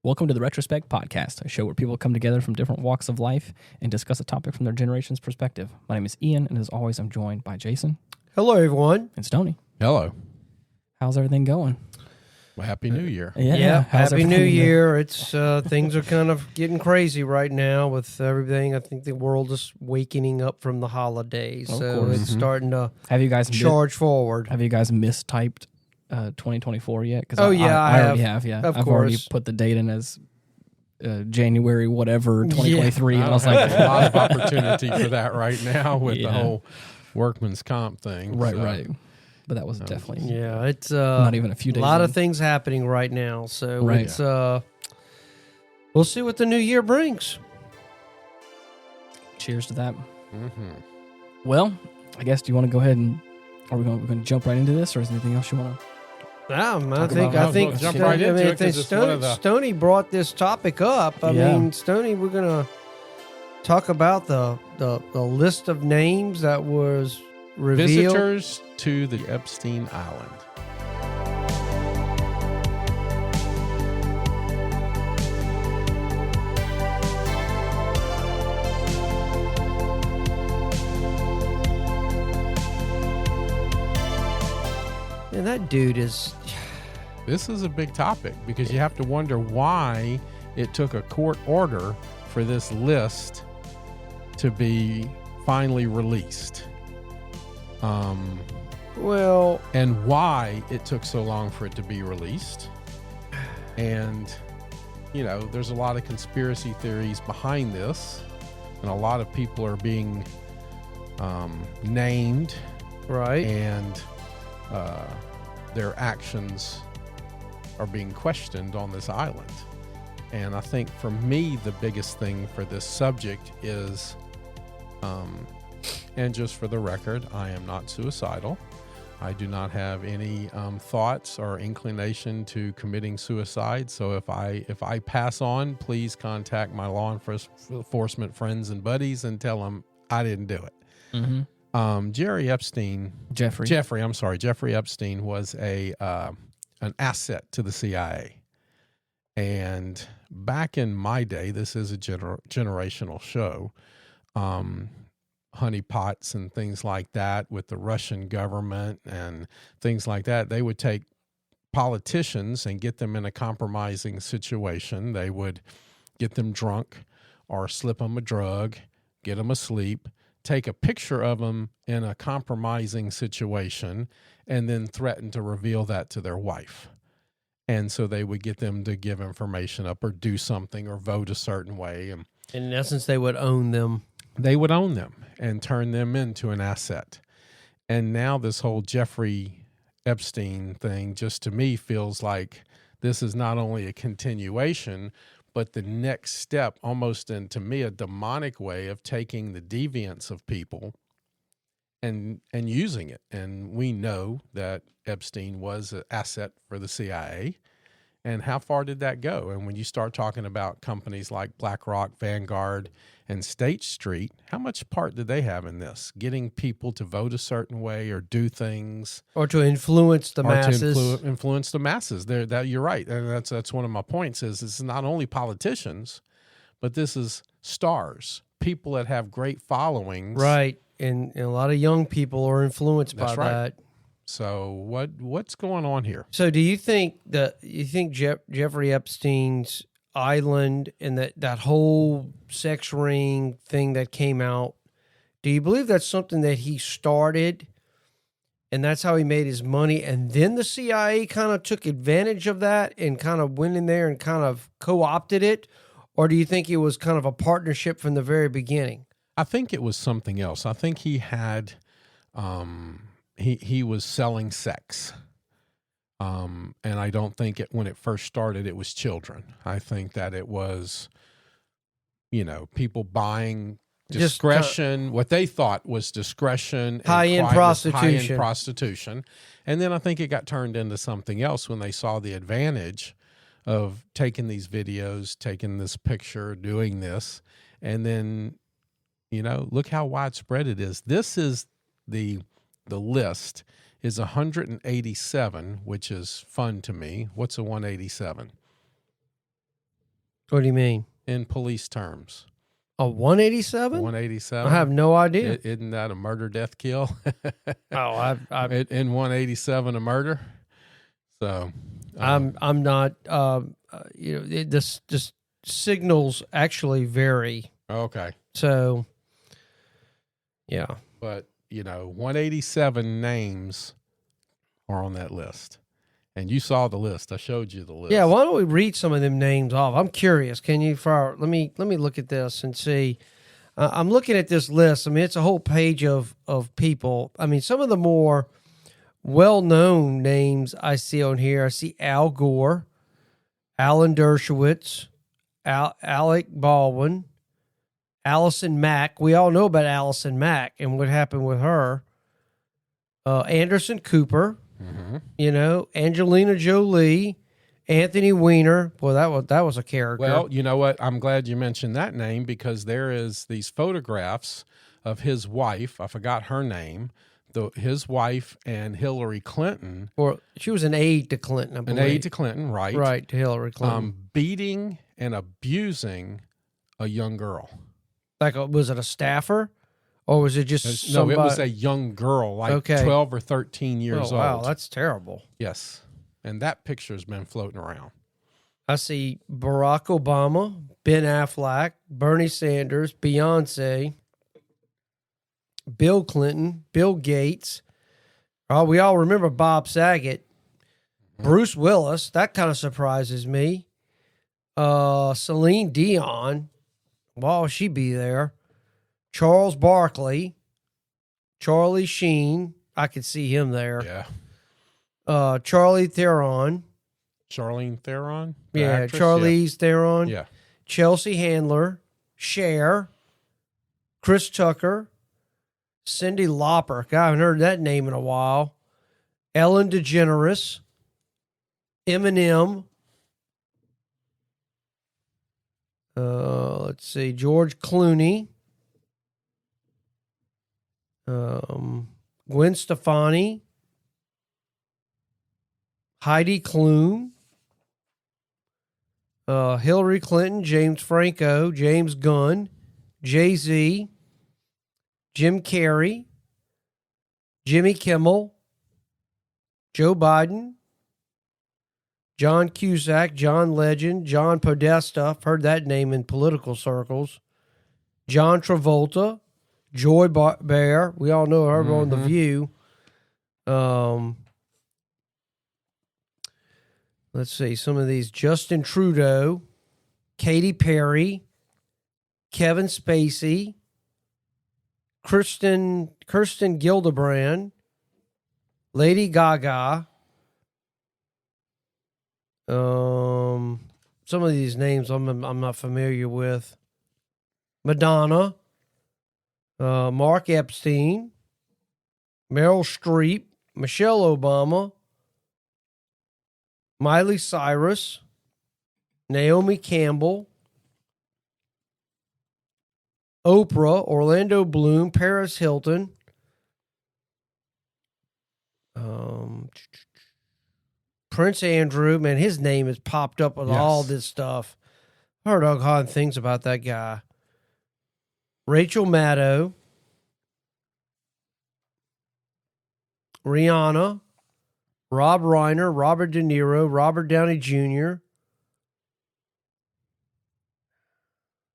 Welcome to the Retrospect podcast, a show where people come together from different walks of life and discuss a topic from their generation's perspective. My name is Ian, and as always, I'm joined by Jason. Hello, everyone. And Stoney. Hello. How's everything going? Well, Happy New Year. Yeah, Happy New Year. It's things are kind of getting crazy right now with everything. I think the world is waking up from the holidays, so it's starting to charge forward. Have you guys mistyped 2024 yet? Oh, I already have. Yeah, of I've course. already put the date in as January whatever 2023, I and I was have like, a lot of opportunity for that right now with the whole workman's comp thing. right. But that was definitely it's not even a few days. A lot in. of things happening right now, so Right. it's we'll see what the new year brings. Cheers to that. Mm-hmm. Well, I guess, do you want to go ahead and we're going to jump right into this, or is there anything else you want to? I think jump right into it, 'cause it's one of the- Stoney brought this topic up. I mean, Stoney, we're gonna talk about the list of names that was revealed. Visitors to the Epstein Island. And that dude is... This is a big topic because you have to wonder why it took a court order for this list to be finally released. Well... And why it took so long for it to be released. And, you know, there's a lot of conspiracy theories behind this, and a lot of people are being named, Right. and their actions are being questioned on this island. And I think for me, the biggest thing for this subject is, and just for the record, I am not suicidal. I do not have any thoughts or inclination to committing suicide. So if I pass on, please contact my law enforcement friends and buddies and tell them I didn't do it. Mm-hmm. Jeffrey Epstein was an asset to the CIA. And back in my day, this is a generational show, honeypots and things like that with the Russian government and things like that, they would take politicians and get them in a compromising situation. They would get them drunk or slip them a drug, get them asleep, take a picture of them in a compromising situation, and then threaten to reveal that to their wife. And so they would get them to give information up or do something or vote a certain way. And in essence, they would own them. They would own them and turn them into an asset. And now this whole Jeffrey Epstein thing just to me feels like this is not only a continuation, but the next step, almost in, to me, a demonic way of taking the deviance of people and using it. And we know that Epstein was an asset for the CIA. And how far did that go? And when you start talking about companies like BlackRock, Vanguard, and State Street, how much part did they have in this? Getting people to vote a certain way or do things. Or to influence the masses. To influence the masses. You're right. And that's one of my points is this is not only politicians, but this is stars, people that have great followings. Right. And a lot of young people are influenced by that. So what's going on here? So do you think Jeffrey Epstein's island and that whole sex ring thing that came out, do you believe that's something that he started and that's how he made his money, and then the CIA kind of took advantage of that and kind of went in there and kind of co-opted it? Or do you think it was kind of a partnership from the very beginning? I think it was something else. I think he had he was selling sex. And I don't think when it first started, it was children. I think that it was, people buying discretion, what they thought was discretion. High-end prostitution. And then I think it got turned into something else when they saw the advantage of taking these videos, taking this picture, doing this. And then, look how widespread it is. This is the list is 187, which is fun to me. What's a 187? What do you mean? in police terms? A 187? 187. I have no idea. Isn't that a murder, death, kill? I In 187, a murder. So I'm not. This signals actually vary. okay. So, yeah. But 187 names are on that list, and you saw the list. I showed you the list. Yeah. Why don't we read some of them names off? I'm curious. Can you? Let me look at this and see. I'm looking at this list. I mean, it's a whole page of people. I mean, some of the more well-known names I see on here. I see Al Gore, Alan Dershowitz, Alec Baldwin, Allison Mack. We all know about Allison Mack and what happened with her. Anderson Cooper, Angelina Jolie, Anthony Weiner. Boy, that was a character. Well, you know what? I'm glad you mentioned that name because there is these photographs of his wife. I forgot her name. His wife and Hillary Clinton. Or she was an aide to Clinton, I believe. An aide to Clinton, right? Right, to Hillary Clinton. Beating and abusing a young girl. Was it a staffer? Or was it just somebody? No, it was a young girl, like 12 or 13 years old. Wow, that's terrible. Yes. And that picture's been floating around. I see Barack Obama, Ben Affleck, Bernie Sanders, Beyonce, Bill Clinton, Bill Gates. We all remember Bob Saget. Bruce Willis. That kind of surprises me. Celine Dion. Why will she be there? Charles Barkley. Charlie Sheen. I could see him there. Yeah. Charlie Theron. Charlene Theron? Yeah, actress? Charlize Theron. Yeah. Chelsea Handler. Cher. Chris Tucker. Cyndi Lauper. God, I haven't heard that name in a while. Ellen DeGeneres. Eminem. Let's see. George Clooney. Gwen Stefani. Heidi Klum. Hillary Clinton. James Franco. James Gunn. Jay-Z. Jim Carrey, Jimmy Kimmel, Joe Biden, John Cusack, John Legend, John Podesta. I've heard that name in political circles. John Travolta, Joy Bear. We all know her on The View. Let's see some of these. Justin Trudeau, Katy Perry, Kevin Spacey, Kirsten Gillibrand, Lady Gaga. Some of these names I'm not familiar with. Madonna, Mark Epstein, Meryl Streep, Michelle Obama, Miley Cyrus, Naomi Campbell, Oprah, Orlando Bloom, Paris Hilton, Prince Andrew. Man, his name has popped up with all this stuff. I heard all kinds of things about that guy. Rachel Maddow, Rihanna, Rob Reiner, Robert De Niro, Robert Downey Jr.,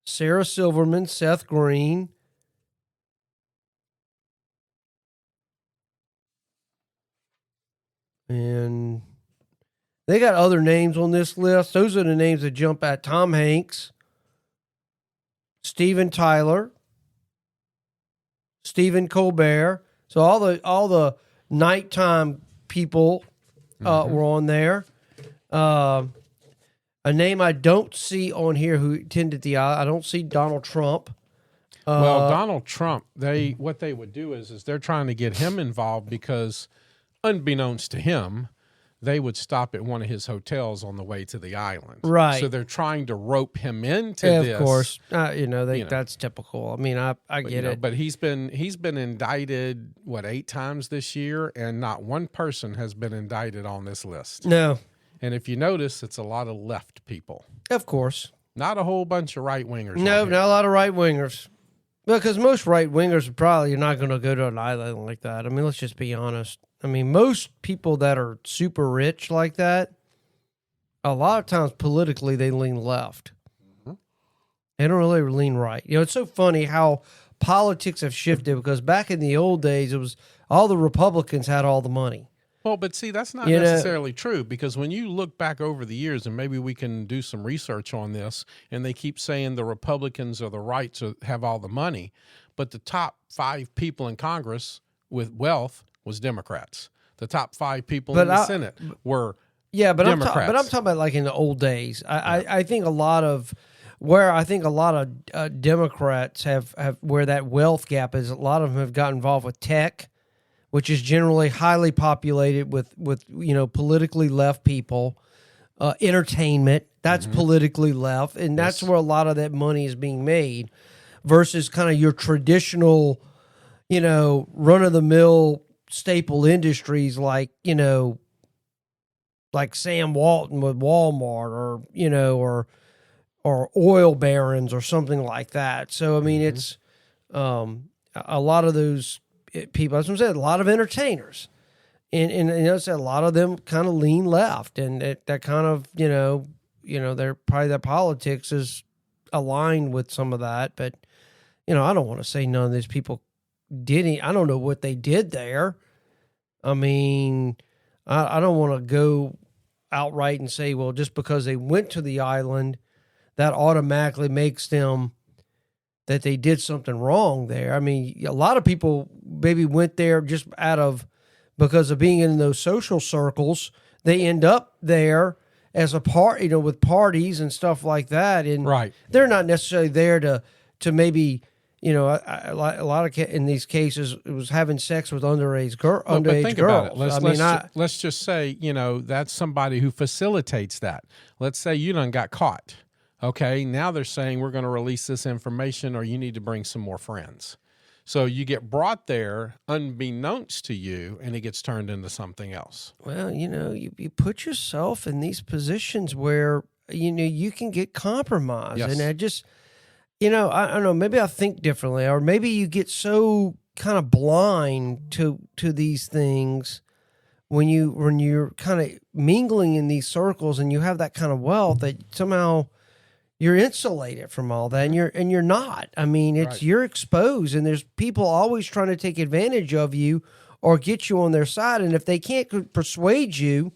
Sarah Silverman, Seth Green, and they got other names on this list. Those are the names that jump at: Tom Hanks, Steven Tyler, Stephen Colbert. So all the nighttime people were on there. A name I don't see on here who attended the I don't see Donald Trump. Well, Donald Trump, what they would do is they're trying to get him involved because, unbeknownst to him, they would stop at one of his hotels on the way to the island. Right. So they're trying to rope him into this. Of course. That's typical. I mean, I get it. But he's been indicted, 8 times this year, and not one person has been indicted on this list. No. And if you notice, it's a lot of left people. Of course. Not a whole bunch of right wingers. No, not a lot of right wingers. Because most right wingers are probably not going to go to an island like that. I mean, let's just be honest. I mean, most people that are super rich like that, a lot of times politically they lean left. Mm-hmm. They don't really lean right. You know, it's so funny how politics have shifted because back in the old days, it was all the Republicans had all the money. Well, but see, that's not necessarily true because when you look back over the years, and maybe we can do some research on this, and they keep saying the Republicans or the rights have all the money, but the top 5 people in Congress with wealth was Democrats. The top 5 people in the Senate were Democrats. But I'm talking about like in the old days. I think a lot of Democrats have where that wealth gap is. A lot of them have got involved with tech, which is generally highly populated with politically left people. Entertainment, that's politically left, and that's where a lot of that money is being made, versus kind of your traditional, run-of-the-mill staple industries like Sam Walton with Walmart, or oil barons or something like that. So I mean, it's a lot of those people, as I said, a lot of entertainers, and a lot of them kind of lean left, and that kind of they're probably their politics is aligned with some of that. But I don't want to say none of these people did any. I don't know what they did there. I mean, I don't want to go outright and say, well, just because they went to the island, that automatically makes them that they did something wrong there. I mean, a lot of people maybe went there just because of being in those social circles. They end up there as a part, with parties and stuff like that. And they're not necessarily there to maybe, a lot of in these cases, it was having sex with underage girls. But think about it. Let's just say, that's somebody who facilitates that. Let's say you done got caught. Okay, now they're saying we're going to release this information or you need to bring some more friends. So you get brought there unbeknownst to you and it gets turned into something else. Well, you put yourself in these positions where, you can get compromised. Yes. And I just, I don't know, maybe I think differently, or maybe you get so kind of blind to these things when you're kind of mingling in these circles and you have that kind of wealth that somehow you're insulated from all that, and you're not. I mean, you're exposed, and there's people always trying to take advantage of you or get you on their side. And if they can't persuade you,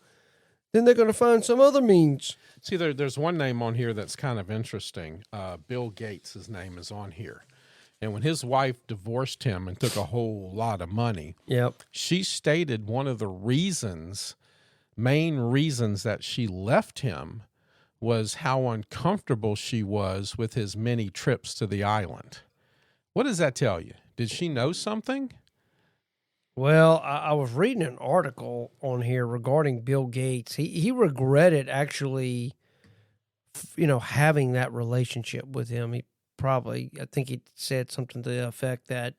then they're going to find some other means. See, there's one name on here that's kind of interesting. Bill Gates, his name is on here. And when his wife divorced him and took a whole lot of money, she stated one of the main reasons that she left him was how uncomfortable she was with his many trips to the island. What does that tell you? Did she know something? Well, I was reading an article on here regarding Bill Gates. He regretted actually, having that relationship with him. I think he said something to the effect that,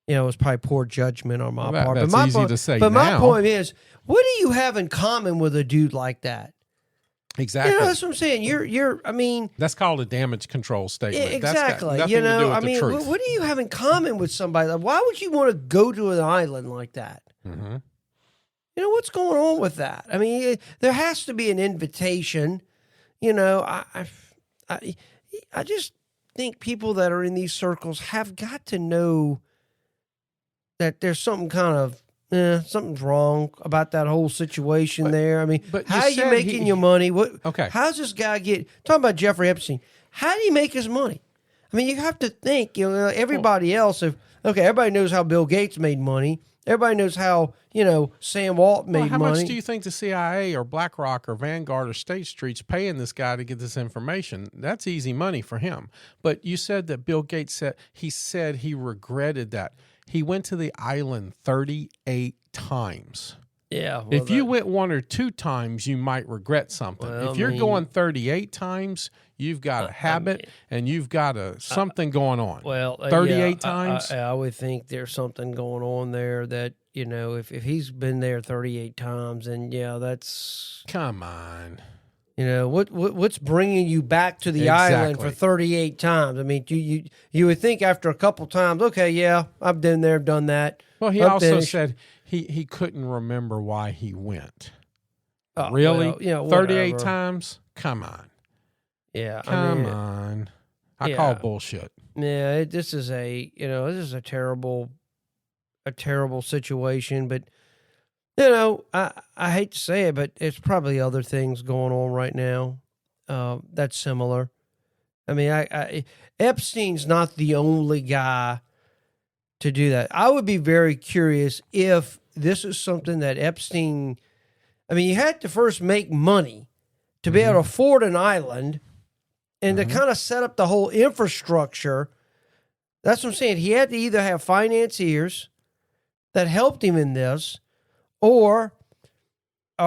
it was probably poor judgment on my part. That's easy to say. But my point is, what do you have in common with a dude like that? Exactly. That's what I'm saying. I mean, that's called a damage control statement. Yeah, exactly. That's got nothing to do with the truth. What do you have in common with somebody? Why would you want to go to an island like that? Mm-hmm. What's going on with that? I mean, there has to be an invitation. I just think people that are in these circles have got to know that there's something kind of something's wrong about that whole situation there. I mean, how are you making your money? How's this guy talking about Jeffrey Epstein? How do you make his money? I mean, you have to think, everybody else, everybody knows how Bill Gates made money. Everybody knows how, Sam Walton made money. How much do you think the CIA or BlackRock or Vanguard or State Street's paying this guy to get this information? That's easy money for him. But you said that Bill Gates said he regretted that. He went to the island 38 times. Yeah. Well, if you went 1 or 2 times, you might regret something. Well, if you're going 38 times, you've got a habit and you've got something going on. Well, 38 times? I would think there's something going on there that, if he's been there 38 times, then, that's... Come on. You know, what's bringing you back to the island for 38 times? I mean, you would think after a couple times, okay, yeah, I've been there, done that. Well, he I'm also finished. said he couldn't remember why he went. Oh, Really? well, you know, 38 whatever. times? Come on. Yeah, Come on. I call bullshit. Yeah, this is a terrible situation, but you know, I hate to say it, but it's probably other things going on right now that's similar. I mean, Epstein's not the only guy to do that. I would be very curious if this is something that Epstein. I mean, you had to first make money to be able to afford an island and to kind of set up the whole infrastructure. That's what I'm saying. He had to either have financiers that helped him in this, or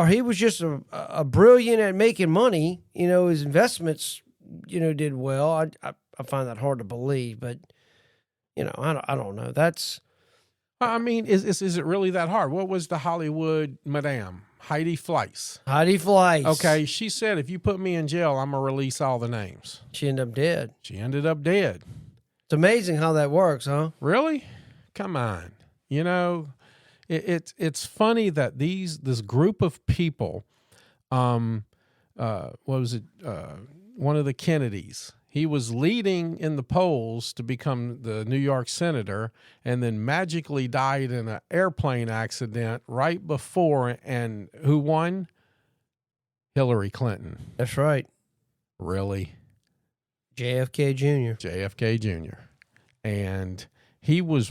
he was just a brilliant at making money. You know, his investments, you know, did well. I find that hard to believe, but you know, I don't know. That's. I mean, is it really that hard? What was the Hollywood madame? Heidi Fleiss. Heidi Fleiss. Okay, she said, if you put me in jail, I'm going to release all the names. She ended up dead. She ended up dead. It's amazing how that works, huh? Really? Come on. You know, it's funny that this group of people, what was it? One of the Kennedys. He was leading in the polls to become the New York senator, and then magically died in an airplane accident right before. And who won? Hillary Clinton. That's right. Really? JFK Jr. JFK Jr. And he was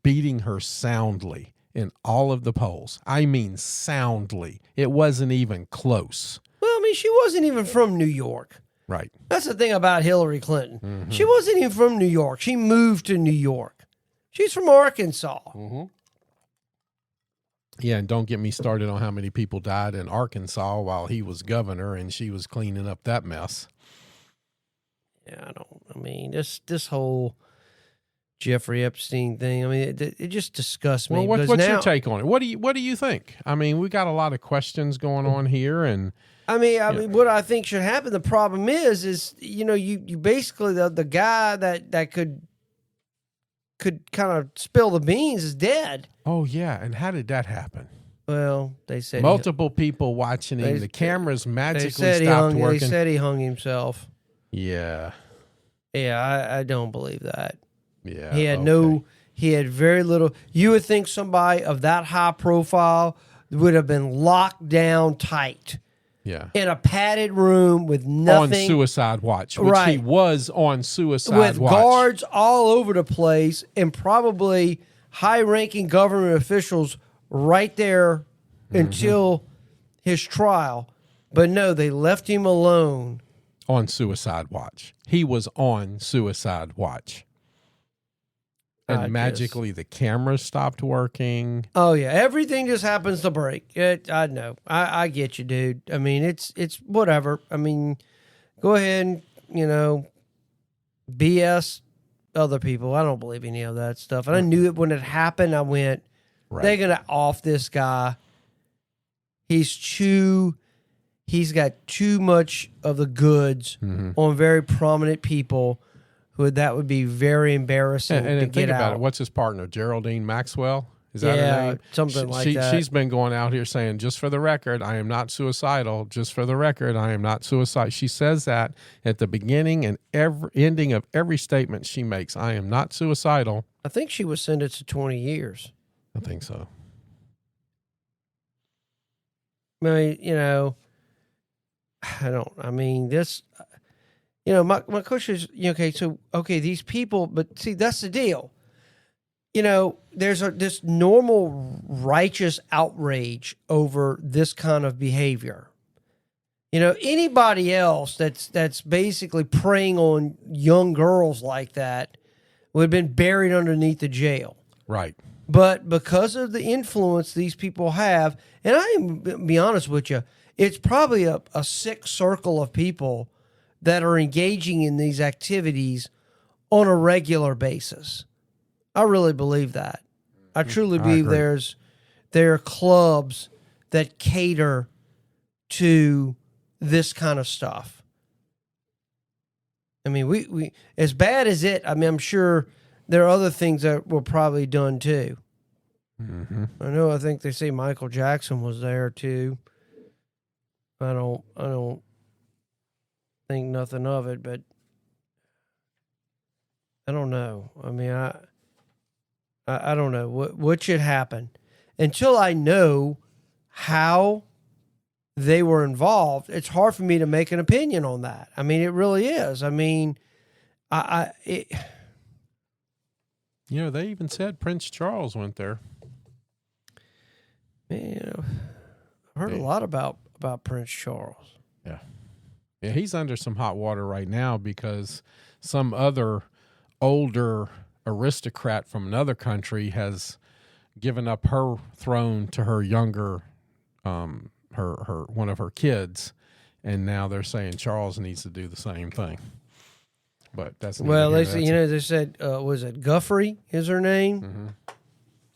beating her soundly in all of the polls. I mean, soundly. It wasn't even close. Well, I mean, she wasn't even from New York. Right. That's the thing about Hillary Clinton. Mm-hmm. She wasn't even from New York. She moved to New York. She's from Arkansas. Mm-hmm. Yeah, and don't get me started on how many people died in Arkansas while he was governor and she was cleaning up that mess. Yeah, I mean, this whole Jeffrey Epstein thing, I mean, it just disgusts me. Well, what's your take on it? What do you think? I mean, we got a lot of questions going on here, and I mean, what I think should happen. The problem is you know, you basically the guy that could kind of spill the beans is dead. Oh yeah, and how did that happen? Well, they said multiple people watching him. The cameras magically stopped working. They said he hung himself. Yeah. Yeah, I don't believe that. Yeah. He had he had very little. You would think somebody of that high profile would have been locked down tight. Yeah. In a padded room with nothing. On suicide watch, which he was on suicide watch. With guards all over the place and probably high-ranking government officials right there until his trial. But no, they left him alone. On suicide watch. He was on suicide watch. And magically the cameras stopped working. Oh, yeah. Everything just happens to break. I know. I get you, dude. I mean, it's whatever. I mean, go ahead and, you know, BS other people. I don't believe any of that stuff. And I knew it when it happened. I went, they're going to off this guy. He's got too much of the goods on very prominent people. That would be very embarrassing to get think about out. it. What's his partner? Geraldine Maxwell? Is that her name? Something like that. She's been going out here saying, just for the record, I am not suicidal. Just for the record, I am not suicidal. She says that at the beginning and ending of every statement she makes. I am not suicidal. I think she was sentenced to 20 years. I think so. I mean, you know, this... You know, my question is, these people, but see, that's the deal. You know, there's this normal righteous outrage over this kind of behavior. You know, anybody else that's basically preying on young girls like that would have been buried underneath the jail. Right. But because of the influence these people have, and I'm be honest with you, it's probably a sick circle of people that are engaging in these activities on a regular basis. I really believe that. I truly believe there are clubs that cater to this kind of stuff. I mean, we as bad as it, I mean, I'm sure there are other things that were probably done too. Mm-hmm. I think they say Michael Jackson was there too. I don't think nothing of it, but I don't know. I mean, I don't know what should happen until I know how they were involved. It's hard for me to make an opinion on that. I mean, it really is. I mean, You know, they even said Prince Charles went there. I've heard a lot about Prince Charles. Yeah. Yeah, he's under some hot water right now because some other older aristocrat from another country has given up her throne to her younger, her one of her kids, and now they're saying Charles needs to do the same thing. But that's well, they said, they said was it Jeffery is her name?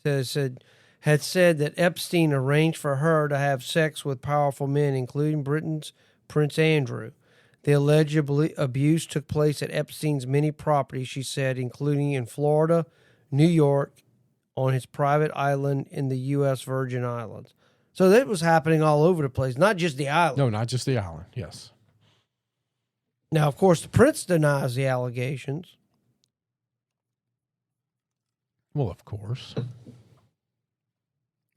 Mm-hmm. Had said that Epstein arranged for her to have sex with powerful men, including Britain's Prince Andrew. The alleged abuse took place at Epstein's many properties, she said, including in Florida, New York, on his private island in the U.S. Virgin Islands. So that was happening all over the place, not just the island. No, not just the island, yes. Now, of course, the prince denies the allegations. Well, of course.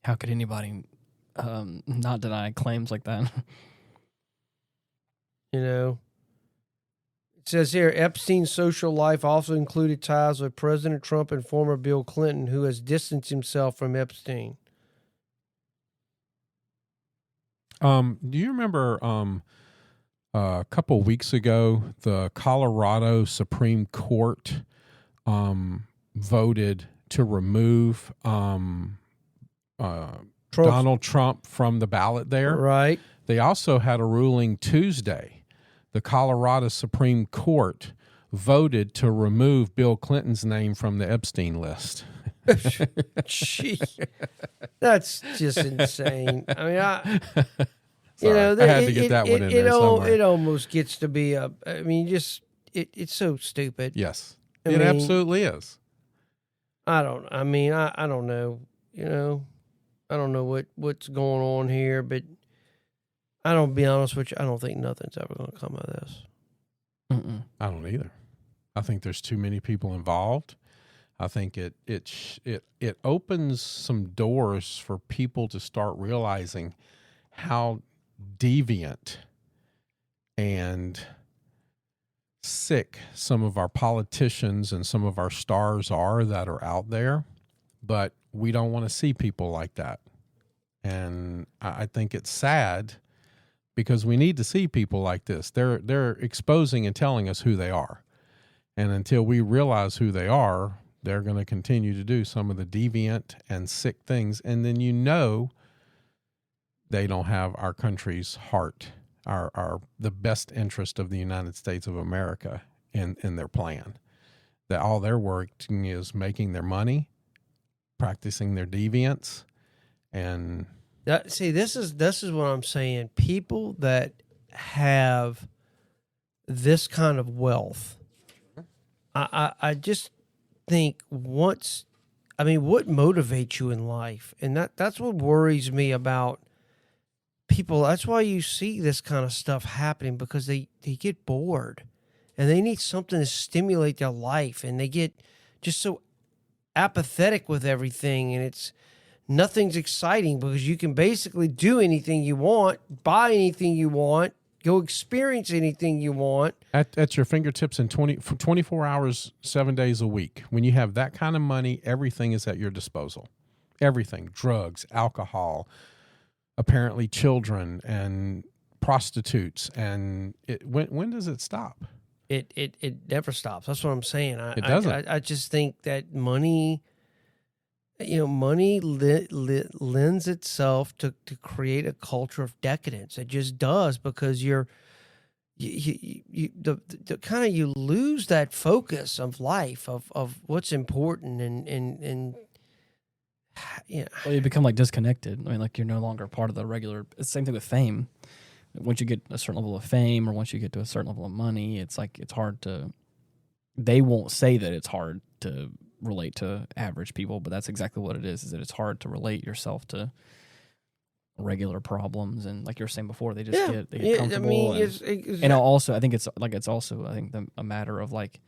How could anybody not deny claims like that? You know, it says here, Epstein's social life also included ties with President Trump and former Bill Clinton, who has distanced himself from Epstein. Do you remember a couple of weeks ago, the Colorado Supreme Court voted to remove Donald Trump from the ballot there? Right. They also had a ruling Tuesday. The Colorado Supreme Court voted to remove Bill Clinton's name from the Epstein list. Gee, that's just insane. I mean, I had to get that one in there somewhere. It almost gets to be it's so stupid. Yes, I it mean, absolutely is. I don't know. You know, I don't know what's going on here, but I don't be honest with you. I don't think nothing's ever going to come of this. Mm-mm. I don't either. I think there's too many people involved. I think it opens some doors for people to start realizing how deviant and sick some of our politicians and some of our stars are that are out there, but we don't want to see people like that. And I think it's sad because we need to see people like this. They're exposing and telling us who they are. And until we realize who they are, they're going to continue to do some of the deviant and sick things. And then they don't have our country's heart, the best interest of the United States of America in their plan. That all they're working is making their money, practicing their deviance, and see, this is what I'm saying. People that have this kind of wealth, I just think what motivates you in life? And that's what worries me about people. That's why you see this kind of stuff happening, because they get bored and they need something to stimulate their life, and they get just so apathetic with everything, and nothing's exciting because you can basically do anything you want, buy anything you want, go experience anything you want. At your fingertips in 24 hours, 7 days a week. When you have that kind of money, everything is at your disposal. Everything, drugs, alcohol, apparently children and prostitutes. And when does it stop? It never stops. That's what I'm saying. It doesn't. I just think that money... money lends itself to create a culture of decadence. It just does, because you lose that focus of life, of what's important, and Well, you become like disconnected. I mean, like you're no longer part of the regular. It's the same thing with fame. once you get a certain level of fame or once you get to a certain level of money, it's like it's hard to. They won't say that it's hard to relate to average people, but that's exactly what it is that it's hard to relate yourself to regular problems. And like you were saying before, they just get comfortable. And also, I think it's also a matter of like,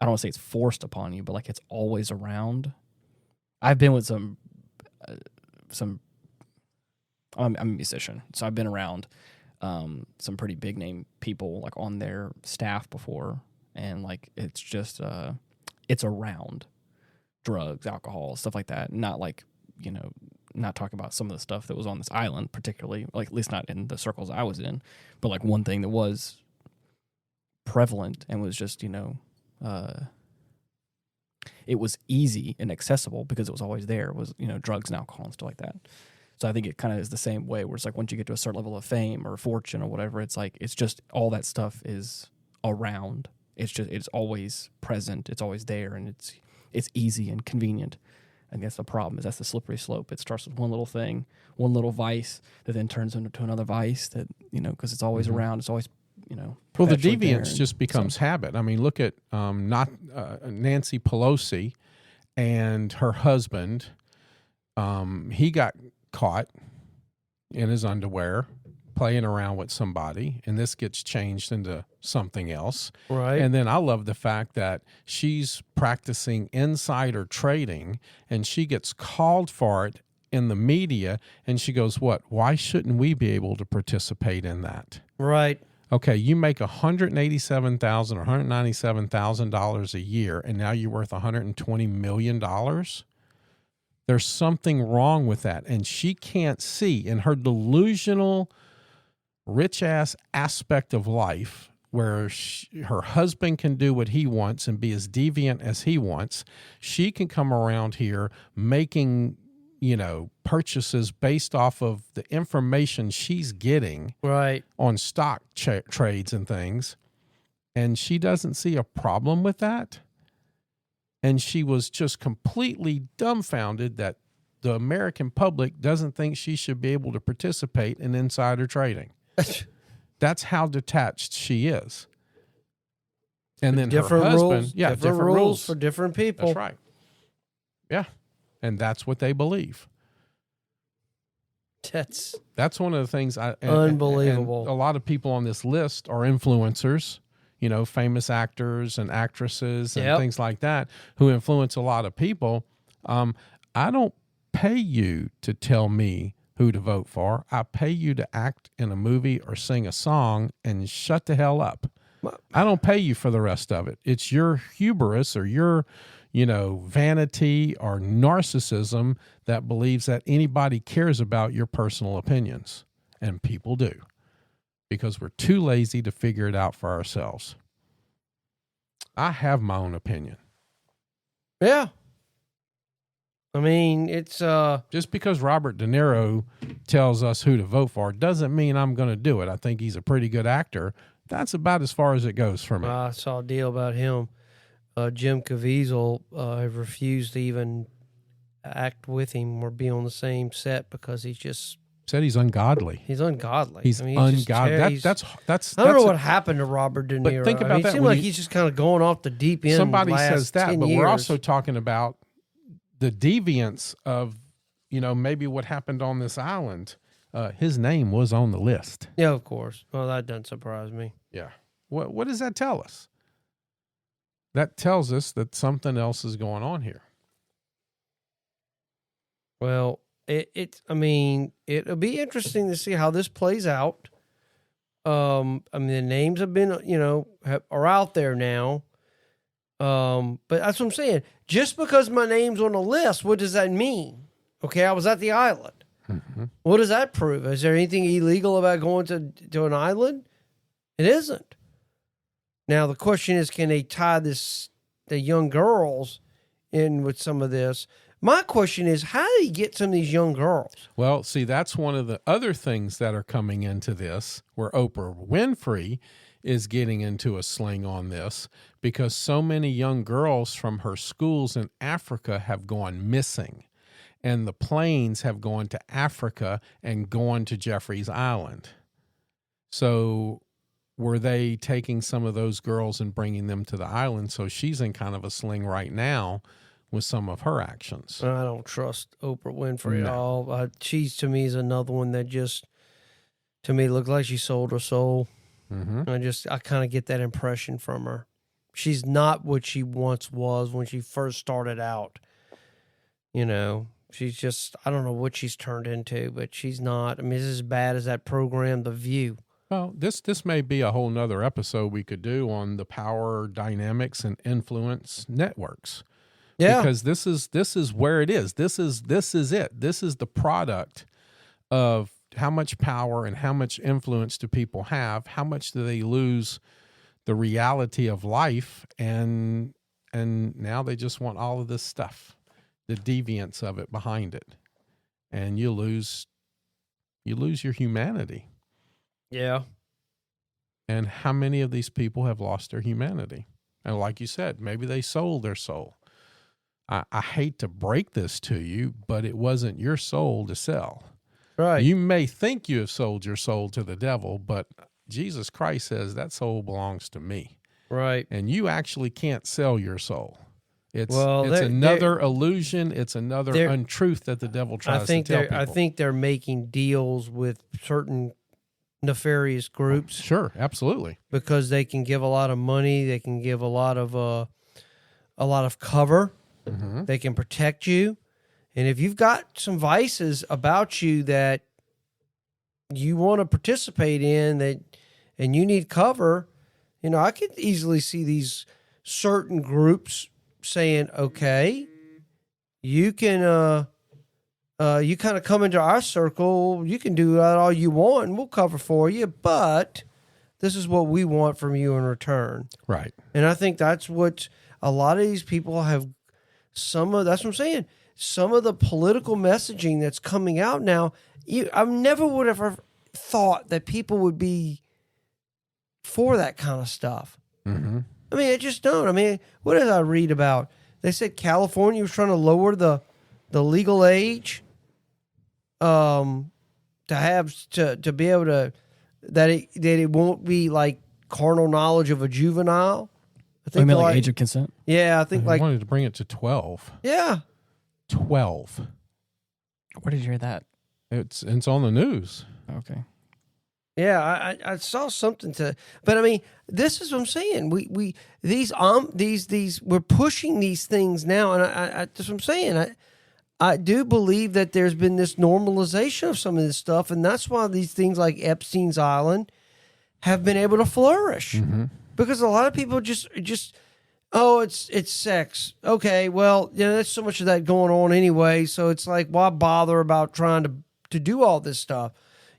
I don't want to say it's forced upon you, but like it's always around. I've been with some I'm a musician, so I've been around some pretty big name people like on their staff before, and like it's just it's around drugs, alcohol, stuff like that. Not like, you know, not talking about some of the stuff that was on this island particularly, like at least not in the circles I was in, but like one thing that was prevalent and was just, you know, it was easy and accessible because it was always there, was, you know, drugs and alcohol and stuff like that. So I think it kind of is the same way where it's like once you get to a certain level of fame or fortune or whatever, it's like it's just all that stuff is around. It's always present. It's always there, and it's easy and convenient. And that's the problem. That's the slippery slope. It starts with one little thing, one little vice that then turns into another vice that, you know, because it's always around. It's always, you know. Well, the deviance just becomes habit. I mean, look at Nancy Pelosi and her husband. He got caught in his underwear playing around with somebody, and this gets changed into something else. Right. And then I love the fact that she's practicing insider trading, and she gets called for it in the media, and she goes, what? Why shouldn't we be able to participate in that? Right. Okay, you make $187,000 or $197,000 a year, and now you're worth $120 million. There's something wrong with that, and she can't see in her delusional, rich-ass aspect of life where her husband can do what he wants and be as deviant as he wants. She can come around here making, you know, purchases based off of the information she's getting right on stock trades and things, and she doesn't see a problem with that. And she was just completely dumbfounded that the American public doesn't think she should be able to participate in insider trading. That's how detached she is. And then different her husband, rules, different rules for different people. That's right. Yeah. And that's what they believe. That's one of the things unbelievable. And a lot of people on this list are influencers, you know, famous actors and actresses and things like that who influence a lot of people. I don't pay you to tell me who to vote for. I pay you to act in a movie or sing a song and shut the hell up. I don't pay you for the rest of it. It's your hubris or your, you know, vanity or narcissism that believes that anybody cares about your personal opinions. And people do, because we're too lazy to figure it out for ourselves. I have my own opinion. Yeah. I mean, it's just because Robert De Niro tells us who to vote for doesn't mean I'm going to do it. I think he's a pretty good actor. That's about as far as it goes for me. I saw a deal about him. Jim Caviezel have refused to even act with him or be on the same set because he's just said he's ungodly. He's ungodly. He's ungodly. That's. I don't know what happened to Robert De Niro. But think about that. It seemed like he's just kind of going off the deep end. Somebody says that, but years. We're also talking about the deviance of, you know, maybe what happened on this island. His name was on the list. Yeah, of course. Well, that doesn't surprise me. Yeah. What does that tell us? That tells us that something else is going on here. Well, I mean, it'll be interesting to see how this plays out. I mean, the names have been, you know, are out there now. But that's what I'm saying. Just because my name's on the list, what does that mean? Okay, I was at the island. Mm-hmm. What does that prove? Is there anything illegal about going to an island? It isn't. Now, the question is, can they tie the young girls in with some of this? My question is, how do you get some of these young girls? Well, see, that's one of the other things that are coming into this, where Oprah Winfrey is getting into a sling on this, because so many young girls from her schools in Africa have gone missing, and the planes have gone to Africa and gone to Jeffrey's Island. So were they taking some of those girls and bringing them to the island? So she's in kind of a sling right now with some of her actions. I don't trust Oprah Winfrey at No. all. She's, to me, is another one that just, to me, looked like she sold her soul. Mm-hmm. I kind of get that impression from her. She's not what she once was when she first started out. You know, she's just, I don't know what she's turned into, but she's not. I mean, this is as bad as that program, The View. Well, this may be a whole nother episode we could do on the power dynamics and influence networks. Yeah. Because this is where it is. This is it. This is the product of how much power and how much influence do people have? How much do they lose the reality of life? And now they just want all of this stuff, the deviance of it behind it. And you lose your humanity. Yeah. And how many of these people have lost their humanity? And like you said, maybe they sold their soul. I hate to break this to you, but it wasn't your soul to sell. Right. You may think you have sold your soul to the devil, but Jesus Christ says that soul belongs to me. Right. And you actually can't sell your soul. It's Well, another illusion. It's another untruth that the devil tries to tell people. I think they're making deals with certain nefarious groups. Sure, absolutely. Because they can give a lot of money. They can give a lot of cover. Mm-hmm. They can protect you. And if you've got some vices about you that you want to participate in and you need cover, you know, I could easily see these certain groups saying, okay, you can you kind of come into our circle, you can do that all you want and we'll cover for you, but this is what we want from you in return. Right. And I think that's what a lot of these people have that's what I'm saying. Some of the political messaging that's coming out now, I never would have ever thought that people would be for that kind of stuff. Mm-hmm. I mean, I just don't. I mean, what did I read about? They said California was trying to lower the legal age to be able to that it won't be like carnal knowledge of a juvenile. I think like age of consent. Yeah, I think I wanted to bring it to 12. Yeah. 12. Where did you hear that? It's on the news. Okay. Yeah, I saw something but I mean, this is what I'm saying. We're pushing these things now, and that's what I'm saying. I do believe that there's been this normalization of some of this stuff, and that's why these things like Epstein's Island have been able to flourish. Mm-hmm. Because a lot of people just oh, it's sex. Okay, well, you know, there's so much of that going on anyway, so it's like, why bother about trying to do all this stuff?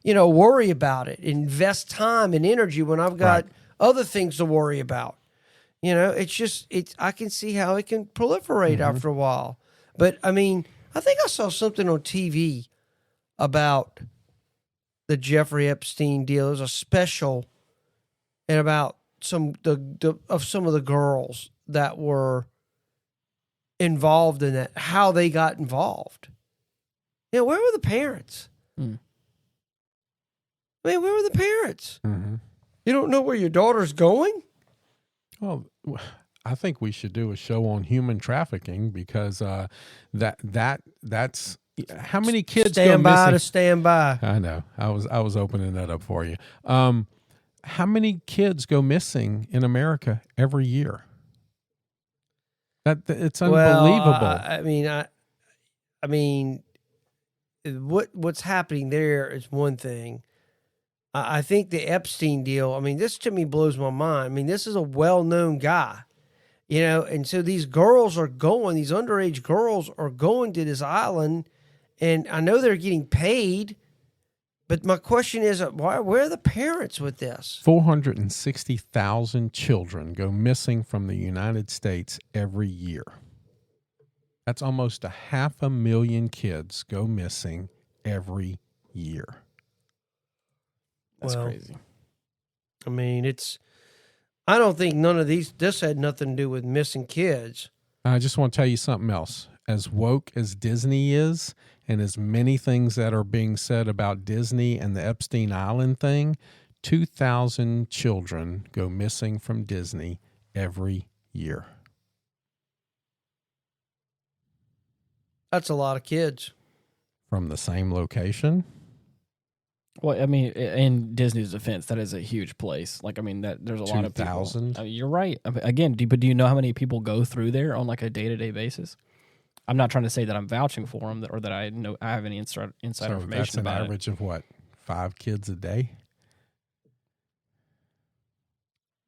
You know, worry about it, invest time and energy when I've got other things to worry about. You know, I can see how it can proliferate after a while. But I mean, I think I saw something on TV about the Jeffrey Epstein deal. It was a special and about some of the girls that were involved in that, how they got involved. You know, where were the parents? I mean, where were the parents? Mm-hmm. You don't know where your daughter's going? Well, I think we should do a show on human trafficking because that's how many kids stand go by missing? to stand by. I know. I was opening that up for you. How many kids go missing in America every year? It's unbelievable. Well, I mean, what's happening there is one thing. I think the Epstein deal, I mean, this to me blows my mind. I mean, this is a well-known guy, you know, and so these underage girls are going to this island, and I know they're getting paid, but my question is, where are the parents with this? 460,000 children go missing from the United States every year. That's almost 500,000 kids go missing every year. That's crazy. I mean, I don't think this had nothing to do with missing kids. I just want to tell you something else. As woke as Disney is, and as many things that are being said about Disney and the Epstein Island thing, 2,000 children go missing from Disney every year. That's a lot of kids. From the same location? Well, I mean, in Disney's defense, that is a huge place. Like, I mean, that there's a lot of people. 2,000? I mean, you're right. I mean, again, do you know how many people go through there on like a day-to-day basis? I'm not trying to say that I'm vouching for them or that I have any inside information that's an about average of what? 5 kids a day?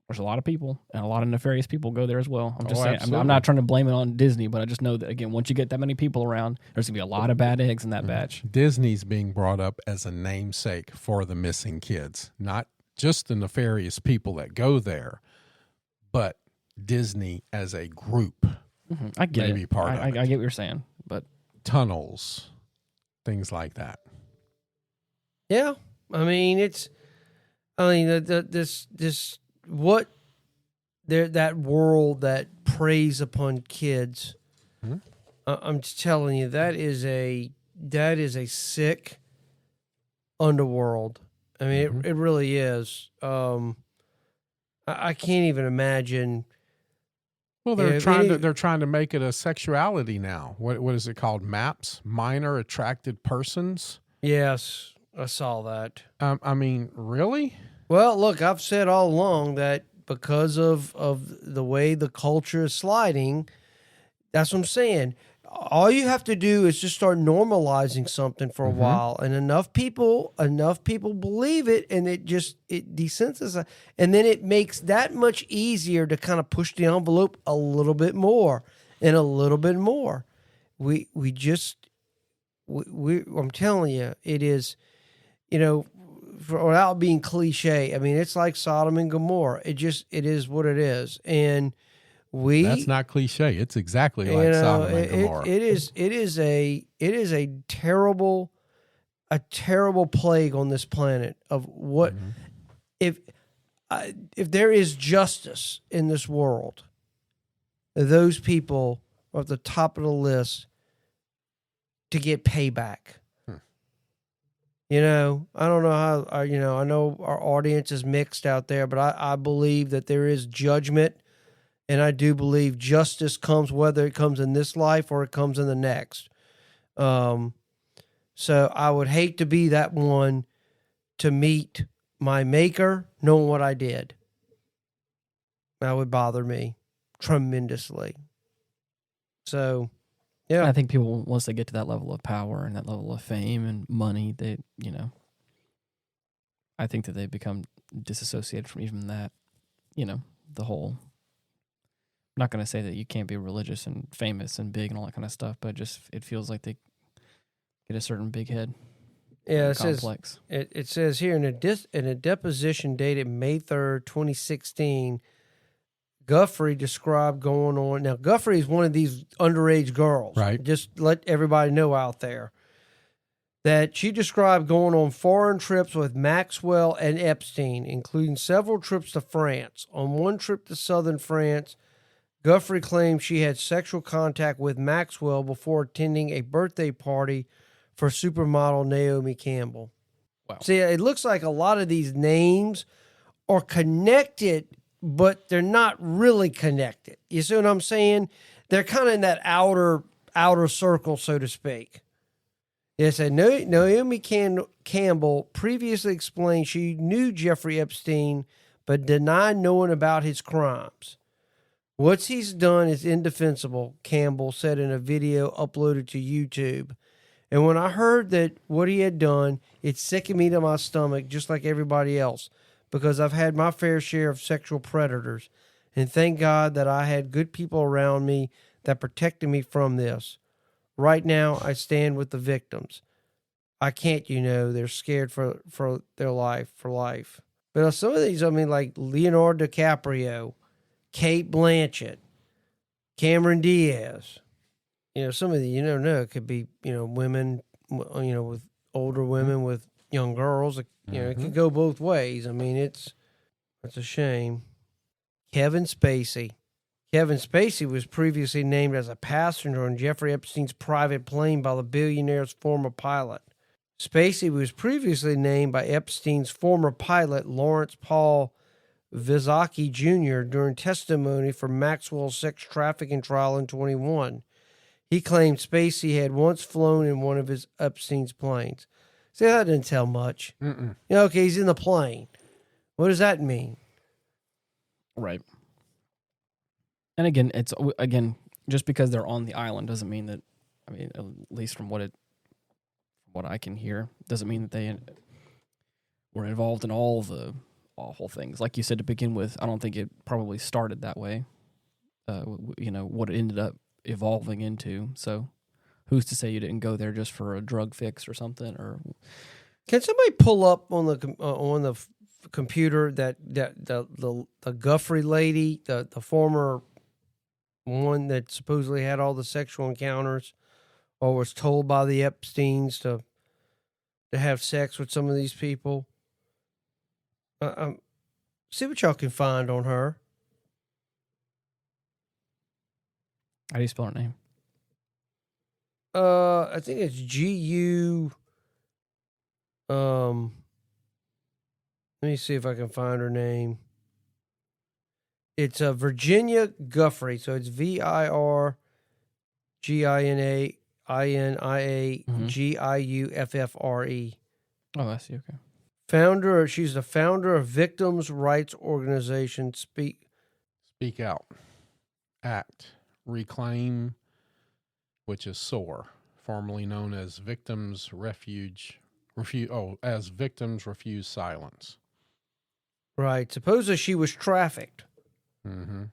There's a lot of people, and a lot of nefarious people go there as well. I'm just saying. I'm absolutely. not trying to blame it on Disney, but I just know that, again, once you get that many people around, there's going to be a lot of bad eggs in that batch. Disney's being brought up as a namesake for the missing kids, not just the nefarious people that go there, but Disney as a group. Mm-hmm. I get Maybe it. part of it. I get what you're saying, but Tunnels, things like that. Yeah, I mean this that world that preys upon kids. Hmm? I'm just telling you, that is a sick underworld. I mean, it really is. I can't even imagine. Well, they're trying to make it a sexuality now. What is it called? MAPS, minor attracted persons. Yes, I saw that. I mean, really? Well, look, I've said all along that because of the way the culture is sliding, that's what I'm saying. All you have to do is just start normalizing something for a while, and enough people believe it, and it desensitizes, and then it makes that much easier to kind of push the envelope a little bit more and a little bit more. I'm telling you, it is, without being cliche, I mean, it's like Sodom and Gomorrah. It is what it is, and that's not cliche. It's exactly like Sodom and Gomorrah. It is a terrible plague on this planet of what if there is justice in this world, those people are at the top of the list to get payback. I don't know how, I know our audience is mixed out there, but I believe that there is judgment, and I do believe justice comes whether it comes in this life or it comes in the next. So I would hate to be that one to meet my maker knowing what I did. That would bother me tremendously. So, yeah. I think people, once they get to that level of power and that level of fame and money, I think that they become disassociated from even that, the whole. I'm not going to say that you can't be religious and famous and big and all that kind of stuff, but it feels like they get a certain big head. Yeah, it complex. It says here in a deposition dated May 3rd, 2016, Jeffery described going on. Now, Jeffery is one of these underage girls. Right. Just let everybody know out there that she described going on foreign trips with Maxwell and Epstein, including several trips to France. On one trip to southern France, Jeffery claimed she had sexual contact with Maxwell before attending a birthday party for supermodel Naomi Campbell. Wow. See, it looks like a lot of these names are connected, but they're not really connected. You see what I'm saying? They're kind of in that outer circle, so to speak. It said Naomi Campbell previously explained she knew Jeffrey Epstein, but denied knowing about his crimes. What he's done is indefensible, Campbell said in a video uploaded to YouTube. And when I heard that what he had done, it sickened me to my stomach, just like everybody else, because I've had my fair share of sexual predators. And thank God that I had good people around me that protected me from this. Right now, I stand with the victims. I can't, they're scared for their life, for life. But some of these, like Leonardo DiCaprio, Kate Blanchett, Cameron Diaz. Some of the, it could be, women, with older women with young girls. It could go both ways. I mean, it's a shame. Kevin Spacey. Kevin Spacey was previously named as a passenger on Jeffrey Epstein's private plane by the billionaire's former pilot. Spacey was previously named by Epstein's former pilot, Lawrence Paul Vizaki Jr., during testimony for Maxwell's sex trafficking trial in 21. He claimed Spacey had once flown in one of his Epstein's planes. See, that didn't tell much. Okay, he's in the plane. What does that mean? Right. And again, just because they're on the island doesn't mean that, I mean, at least from what I can hear, doesn't mean that they were involved in all the awful things. Like you said to begin with, I don't think it probably started that way. What it ended up evolving into. So who's to say you didn't go there just for a drug fix or something? Or can somebody pull up on the computer that the Jeffery lady, the former one that supposedly had all the sexual encounters, or was told by the Epsteins to have sex with some of these people? See what y'all can find on her. How do you spell her name? I think it's G-U. Let me see if I can find her name. It's Virginia Jeffery, so it's VirginiaGiuffre. Oh, I see. Okay. She's the founder of victims' rights organization Speak Out, Act, Reclaim, which is SOAR, formerly known as Victims Refuse Silence. Right. Supposedly she was trafficked. Mm-hmm.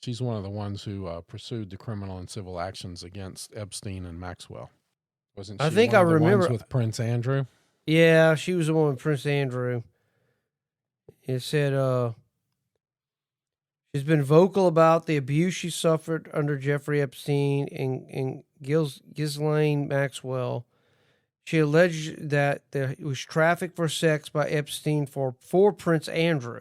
She's one of the ones who pursued the criminal and civil actions against Epstein and Maxwell. Wasn't she I think one I of the remember ones with Prince Andrew? Yeah, she was the one with Prince Andrew. It said she's been vocal about the abuse she suffered under Jeffrey Epstein and Ghislaine Maxwell. She alleged that it was trafficked for sex by Epstein for Prince Andrew,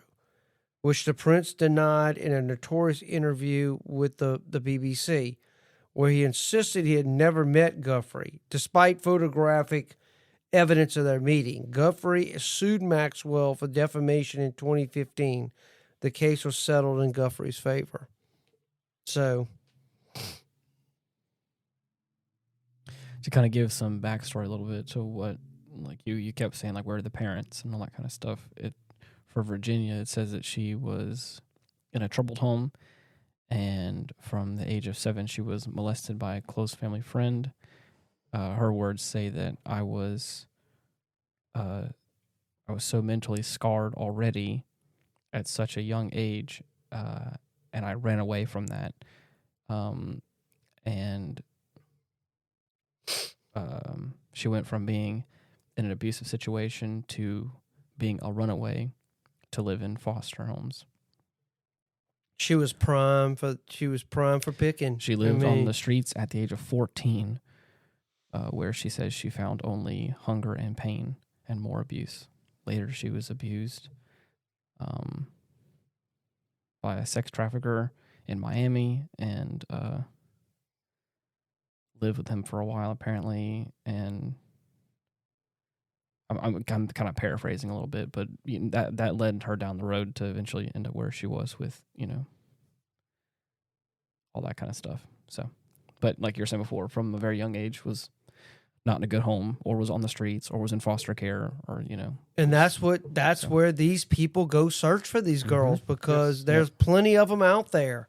which the prince denied in a notorious interview with the BBC, where he insisted he had never met Jeffery, despite photographic evidence of their meeting. Jeffery sued Maxwell for defamation in 2015. The case was settled in Jeffery's favor. So, to kind of give some backstory a little bit to what, like you kept saying, like where are the parents and all that kind of stuff. For Virginia, it says that she was in a troubled home, and from the age of 7, she was molested by a close family friend. Her words say that I was so mentally scarred already at such a young age, and I ran away from that. She went from being in an abusive situation to being a runaway to live in foster homes. she was prime for picking. She lived on the streets at the age of 14, where she says she found only hunger and pain and more abuse. Later, she was abused by a sex trafficker in Miami and lived with him for a while, apparently. And I'm kind of paraphrasing a little bit, but that led her down the road to eventually end up where she was with, all that kind of stuff. So, but like you were saying before, from a very young age was not in a good home, or was on the streets, or was in foster care, or And that's where these people go search for these girls, because there's plenty of them out there.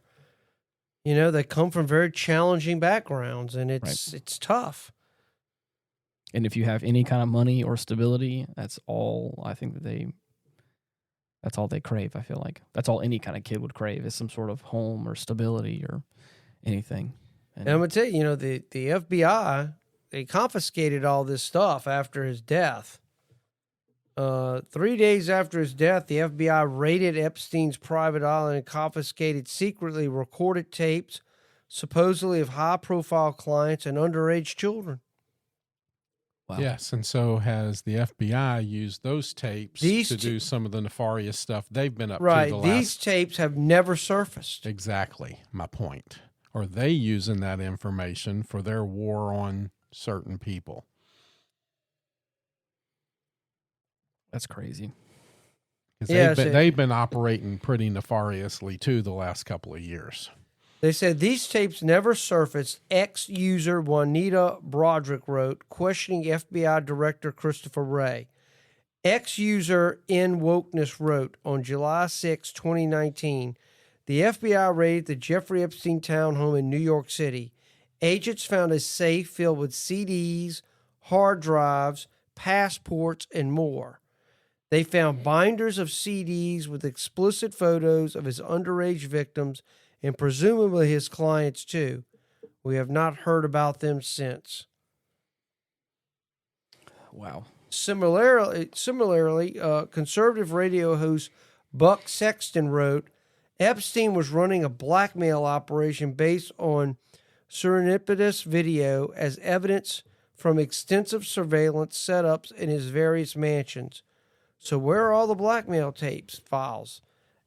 They come from very challenging backgrounds, and it's tough. And if you have any kind of money or stability, that's all I think that's all they crave. I feel like that's all any kind of kid would crave, is some sort of home or stability or anything. And I'm gonna tell you, the FBI, they confiscated all this stuff after his death. 3 days after his death, the FBI raided Epstein's private island and confiscated secretly recorded tapes, supposedly of high-profile clients and underage children. Wow. Yes, and so has the FBI used those tapes to do some of the nefarious stuff they've been up to. Right, these tapes have never surfaced. Exactly, my point. Are they using that information for their war on certain people? That's crazy. 'Cause Yeah, they've been operating pretty nefariously too the last couple of years. They said these tapes never surfaced. Ex-user Juanita Broderick wrote, questioning FBI Director Christopher Wray. Ex-user N Wokeness wrote on July 6, 2019, the FBI raided the Jeffrey Epstein townhome in New York City. Agents found a safe filled with CDs, hard drives, passports, and more. They found binders of CDs with explicit photos of his underage victims and presumably his clients too. We have not heard about them since. Wow. Similarly, conservative radio host Buck Sexton wrote, Epstein was running a blackmail operation based on surreptitious video as evidence from extensive surveillance setups in his various mansions. So where are all the blackmail tapes files?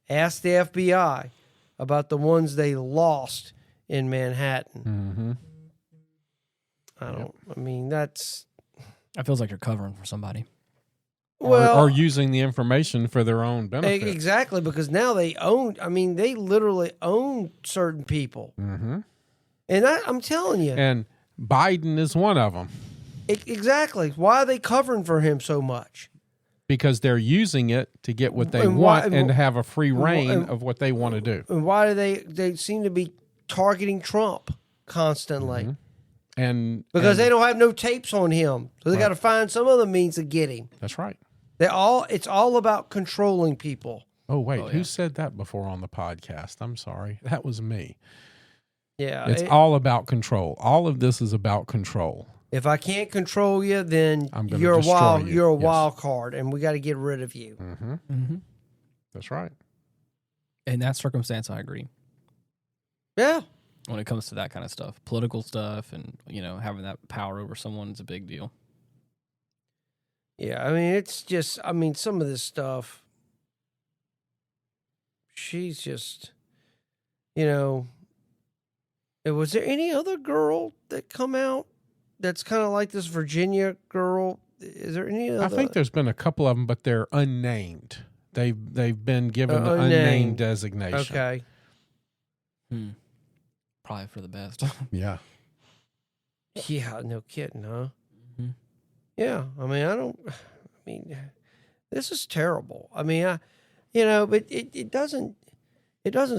Ask the FBI about the ones they lost in Manhattan. Mm-hmm. I mean, that's... That feels like you're covering for somebody. Or using the information for their own benefit. Exactly, because now they literally own certain people. Mm-hmm. And I'm telling you. And Biden is one of them. Exactly. Why are they covering for him so much? Because they're using it to get what they want and to have a free reign of what they want to do. And why do they seem to be targeting Trump constantly? Mm-hmm. And because they don't have no tapes on him. So they got to find some other means to get him. That's right. It's all about controlling people. Oh, wait. Who said that before on the podcast? I'm sorry. That was me. Yeah. It's all about control. All of this is about control. If I can't control you, then you're a wild card, and we got to get rid of you. Mm-hmm. Mm-hmm. That's right. In that circumstance, I agree. Yeah. When it comes to that kind of stuff, political stuff, and having that power over someone is a big deal. Yeah, I mean, it's just, some of this stuff, she's just, was there any other girl that come out that's kind of like this Virginia girl? Is there any other? I think there's been a couple of them, but they're unnamed. They've been given the unnamed designation. Okay. Probably for the best. Yeah. Yeah, no kidding, huh? Mm-hmm. Yeah, this is terrible. But it doesn't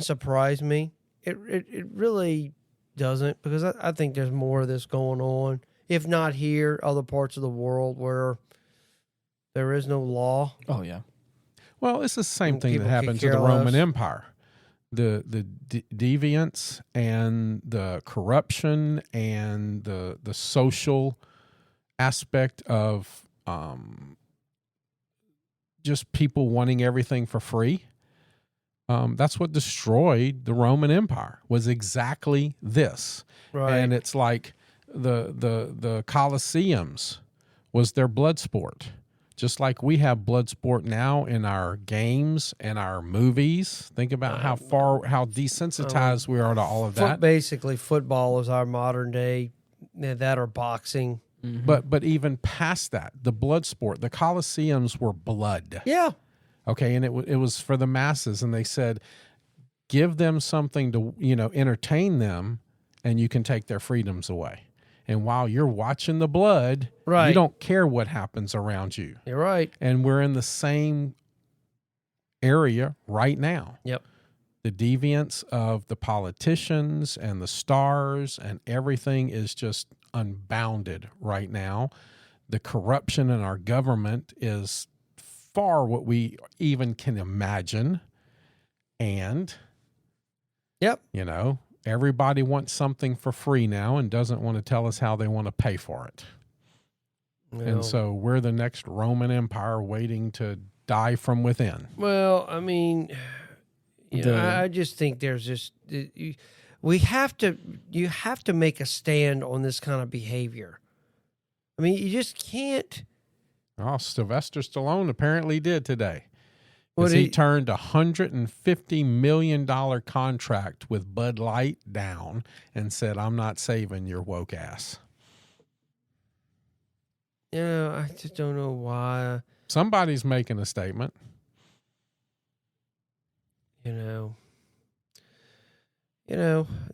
surprise me. It really doesn't, because I think there's more of this going on. If not here, other parts of the world where there is no law. Oh, yeah. Well, it's the same thing that happened to the Roman Empire. The deviance and the corruption and the social aspect of just people wanting everything for free. That's what destroyed the Roman Empire, was exactly this. Right. And it's like the Colosseums was their blood sport. Just like we have blood sport now in our games and our movies. Think about how desensitized we are to all of that. Basically, football is our modern day, that or boxing. Mm-hmm. But even past that, the blood sport, the Colosseums were blood. Yeah. Okay, and it was for the masses, and they said, give them something to entertain them, and you can take their freedoms away. And while you're watching the blood, you don't care what happens around you. You're right. And we're in the same area right now. Yep. The deviance of the politicians and the stars and everything is just unbounded right now. The corruption in our government is far what we even can imagine. And, everybody wants something for free now and doesn't want to tell us how they want to pay for it. Well, and so we're the next Roman Empire waiting to die from within. Well, I just think there's just you have to make a stand on this kind of behavior. You just can't. Oh, Sylvester Stallone apparently did today. He turned a $150 million contract with Bud Light down and said, I'm not saving your woke ass. I just don't know why. Somebody's making a statement.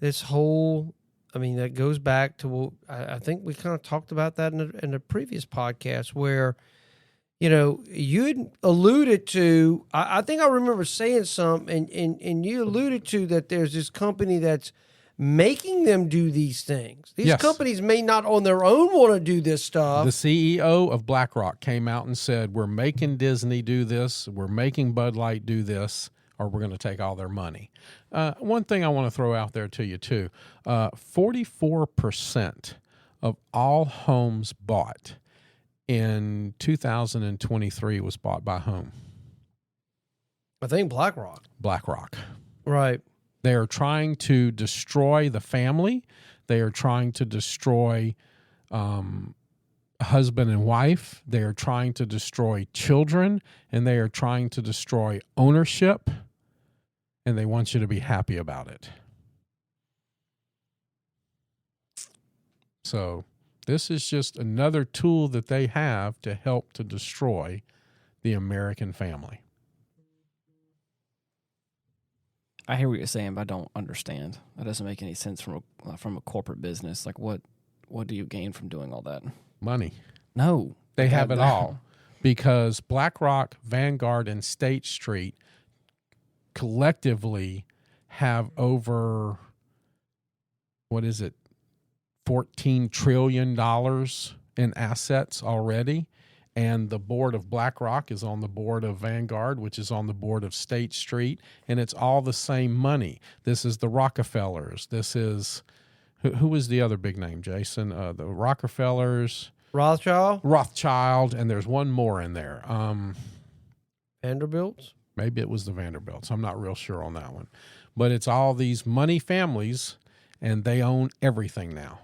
This whole, that goes back to, I think we kind of talked about that in a previous podcast where, you had alluded to, I think I remember saying something, and you alluded to that there's this company that's making them do these things. These companies may not on their own want to do this stuff. The CEO of BlackRock came out and said, we're making Disney do this, we're making Bud Light do this, or we're going to take all their money. One thing I want to throw out there to you, too, 44% of all homes bought in 2023 was bought by whom? I think BlackRock. BlackRock. Right. They are trying to destroy the family. They are trying to destroy husband and wife. They are trying to destroy children, and they are trying to destroy ownership, and they want you to be happy about it. So this is just another tool that they have to help to destroy the American family. I hear what you're saying, but I don't understand. That doesn't make any sense from a corporate business. Like, what do you gain from doing all that? Money. No. They have it all. Because BlackRock, Vanguard, and State Street collectively have over, $14 trillion in assets already. And the board of BlackRock is on the board of Vanguard, which is on the board of State Street, and it's all the same money. This is the Rockefellers. This is who was the other big name, Jason? The Rockefellers, Rothschild, and there's one more in there. Vanderbilts. Maybe it was the Vanderbilts. I'm not real sure on that one, but it's all these money families, and they own everything now.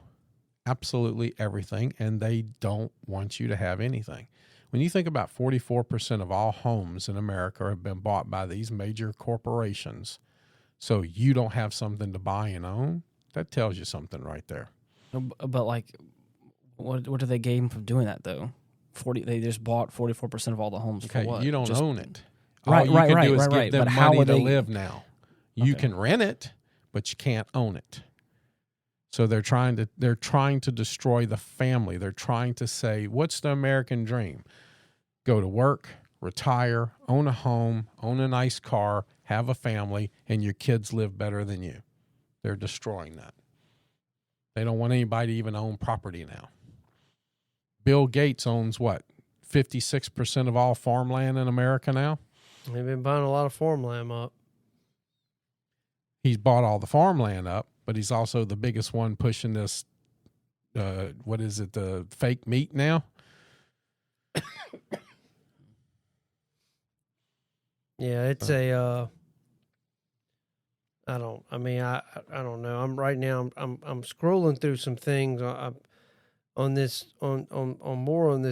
Absolutely everything, and they don't want you to have anything. When you think about 44% of all homes in America have been bought by these major corporations, so you don't have something to buy and own, that tells you something right there. But like, what do they gain from doing that though? They just bought 44% of all the homes for what? You don't own it. All you can do is give them money to live now. You can rent it, but you can't own it. So they're trying to destroy the family. They're trying to say, what's the American dream? Go to work, retire, own a home, own a nice car, have a family, and your kids live better than you. They're destroying that. They don't want anybody to even own property now. Bill Gates owns what? 56% of all farmland in America now? They've been buying a lot of farmland up. He's bought all the farmland up, but he's also the biggest one pushing this, the fake meat now? Yeah, it's I don't know. I'm scrolling through some things on this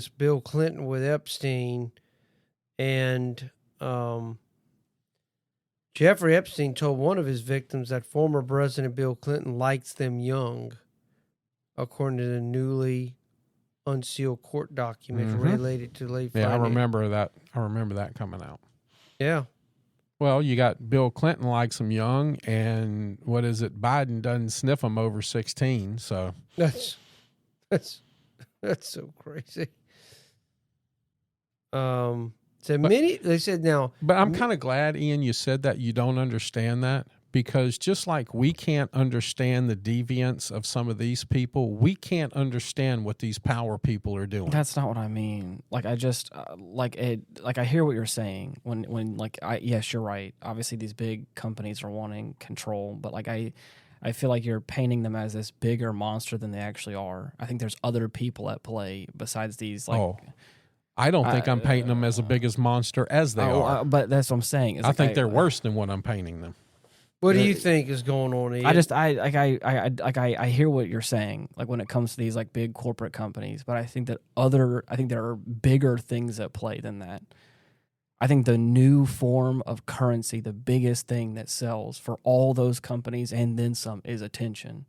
Bill Clinton with Epstein, and Jeffrey Epstein told one of his victims that former President Bill Clinton likes them young, according to the newly unsealed court documents related to late. Yeah, I remember that. I remember that coming out. Yeah. Well, you got Bill Clinton likes them young, and Biden doesn't sniff them over 16. So that's so crazy. They said now. But I'm kind of glad, Ian, you said that you don't understand that, because just like we can't understand the deviance of some of these people, we can't understand what these power people are doing. That's not what I mean. Like, I just I hear what you're saying yes, you're right. Obviously, these big companies are wanting control, but I feel like you're painting them as this bigger monster than they actually are. I think there's other people at play besides these. I don't think I'm painting them as the biggest monster as they are. But that's what I'm saying. I think they're worse than what I'm painting them. What do you think is going on, Ian? I hear what you're saying, like when it comes to these big corporate companies, but I think there are bigger things at play than that. I think the new form of currency, the biggest thing that sells for all those companies and then some, is attention.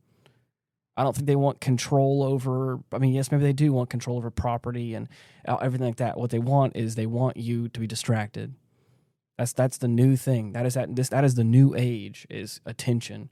I don't think they want control over. I mean, yes, maybe they do want control over property and everything like that. What they want is they want you to be distracted. That's the new thing. That is the new age, is attention.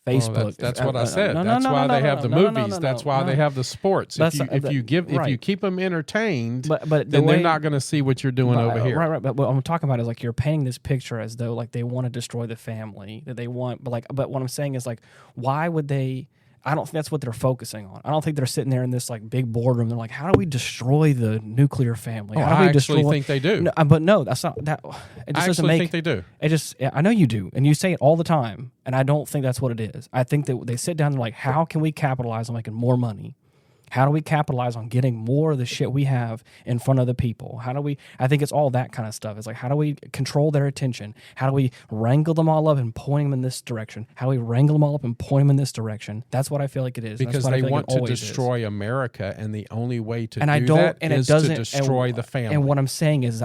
Facebook. Well, that's what I said. That's why they have the movies. That's why they have the sports. If you keep them entertained, then they're not going to see what you're doing over here. Right. But what I'm talking about is like you're painting this picture as though like they want to destroy the family, that they want. But what I'm saying is like, why would they? I don't think that's what they're focusing on. I don't think they're sitting there in this like big boardroom. They're like, how do we destroy the nuclear family? How do we actually think they do. No, but no, that's not that. It just doesn't make. I think they do. It just, I know you do, and you say it all the time, and I don't think that's what it is. I think that they sit down and they're like, how can we capitalize on making more money? How do we capitalize on getting more of the shit we have in front of the people? I think it's all that kind of stuff. It's like, how do we control their attention? How do we wrangle them all up and point them in this direction? How do we wrangle them all up and point them in this direction? That's what I feel like it is. Because they want to destroy America, and the only way to do that is to destroy the family. And what I'm saying is,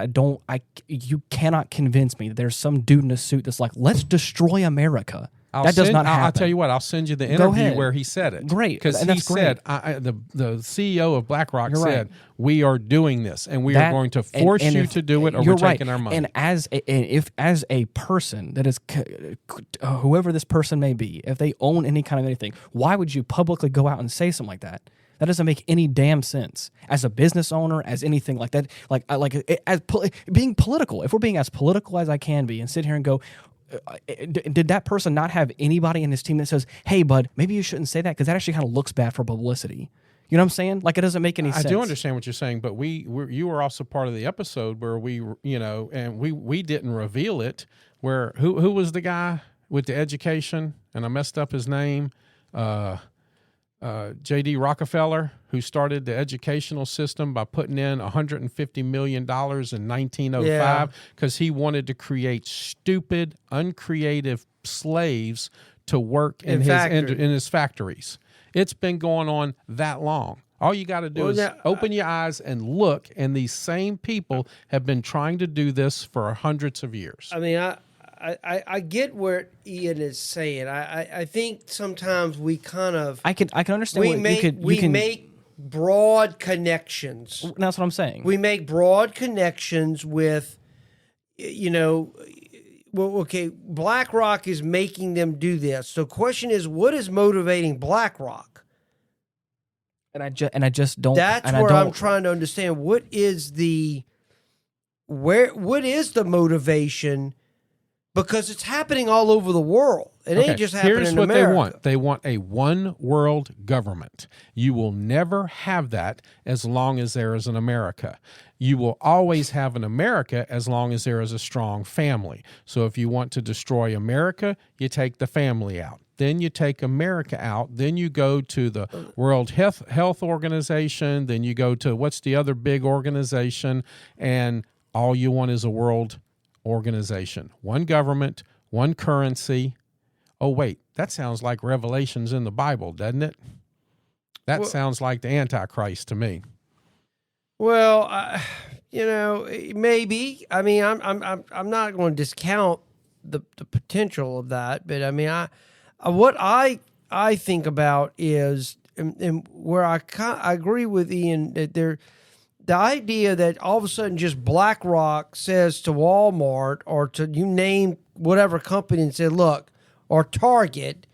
you cannot convince me that there's some dude in a suit that's like, let's destroy America. That does not happen. I'll tell you what. I'll send you the interview where he said it. Great, because he said the CEO of BlackRock said we are doing this, and we are going to force you to do it, or we're taking our money. And as a person that is whoever this person may be, if they own any kind of anything, why would you publicly go out and say something like that? That doesn't make any damn sense. As a business owner, as anything like that, being political. If we're being as political as I can be, and sit here and go, did that person not have anybody in his team that says, hey, bud, maybe you shouldn't say that because that actually kind of looks bad for publicity? You know what I'm saying? Like, it doesn't make any sense. I do understand what you're saying, but you were also part of the episode where we didn't reveal it. Where who was the guy with the education? And I messed up his name. J.D. Rockefeller, who started the educational system by putting in $150 million in 1905 because he wanted to create stupid, uncreative slaves to work in his factories. It's been going on that long. All you got to do is open your eyes and look, and these same people have been trying to do this for hundreds of years. I mean, I get where Ian is saying. I think sometimes we kind of I can understand. We make broad connections. That's what I'm saying. We make broad connections with, BlackRock is making them do this. So, the question is, what is motivating BlackRock? And I just don't. That's where I'm trying to understand. What is the motivation? Because it's happening all over the world. It ain't just happening in America. Here's what they want. They want a one-world government. You will never have that as long as there is an America. You will always have an America as long as there is a strong family. So if you want to destroy America, you take the family out. Then you take America out. Then you go to the World Health Organization. Then you go to, what's the other big organization? And all you want is a world organization, one government, one currency. Oh, wait, that sounds like Revelations in the Bible, doesn't it? That sounds like the Antichrist to me. Well, maybe. I mean, I'm not going to discount the potential of that, but I mean, what I think about is, and where I agree with Ian that the idea that all of a sudden just BlackRock says to Walmart or to you name whatever company and say, look, or Target,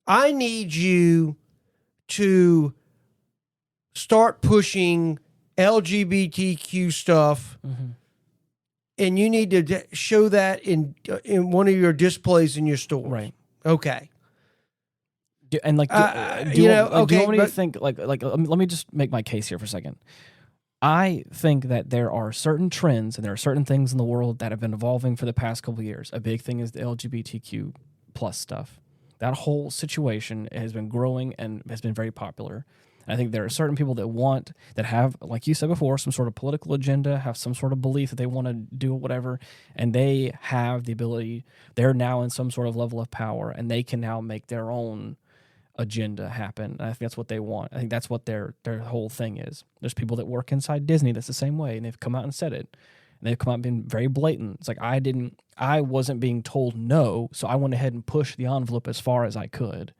I need you to start pushing LGBTQ stuff, and you need to show that in one of your displays in your store. Right. Okay. Do you want me to think let me just make my case here for a second. I think that there are certain trends and there are certain things in the world that have been evolving for the past couple of years. A big thing is the LGBTQ plus stuff. That whole situation has been growing and has been very popular. And I think there are certain people that have, like you said before, some sort of political agenda, have some sort of belief that they want to do whatever, and they have the ability, they're now in some sort of level of power, and they can now make their own agenda happen. And I think that's what they want. I think that's what their whole thing is. There's people that work inside Disney that's the same way, and they've come out and said it. And they've come out and been very blatant. It's like I wasn't being told no, so I went ahead and pushed the envelope as far as I could.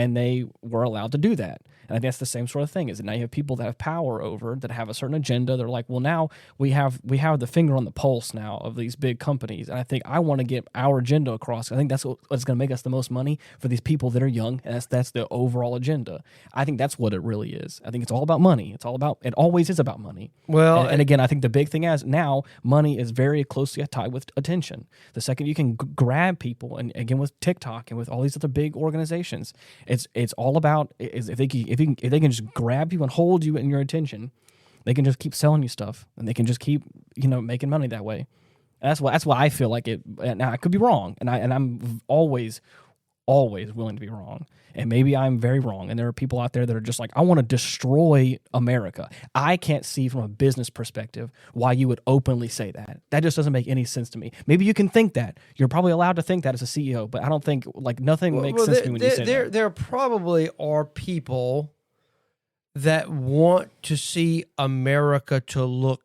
and they were allowed to do that. And I think that's the same sort of thing. Is that now you have people that have power over, that have a certain agenda. They're like, well, now we have the finger on the pulse now of these big companies, and I think I want to get our agenda across. I think that's what's going to make us the most money for these people that are young, and that's the overall agenda. I think that's what it really is. I think it's all about money. It always is about money. Well, and again, I think the big thing is now money is very closely tied with attention. The second you can grab people, and again with TikTok and with all these other big organizations, it's all about if they can just grab you and hold you in your attention, they can just keep selling you stuff, and they can just keep making money that way. And that's why I feel like it. Now I could be wrong, and I'm always willing to be wrong, and maybe I'm very wrong. And there are people out there that are just like, I want to destroy America. I can't see from a business perspective why you would openly say that. That just doesn't make any sense to me. Maybe you can think that. You're probably allowed to think that as a CEO, but I don't think nothing makes sense to me when you say that. There probably are people that want to see America to look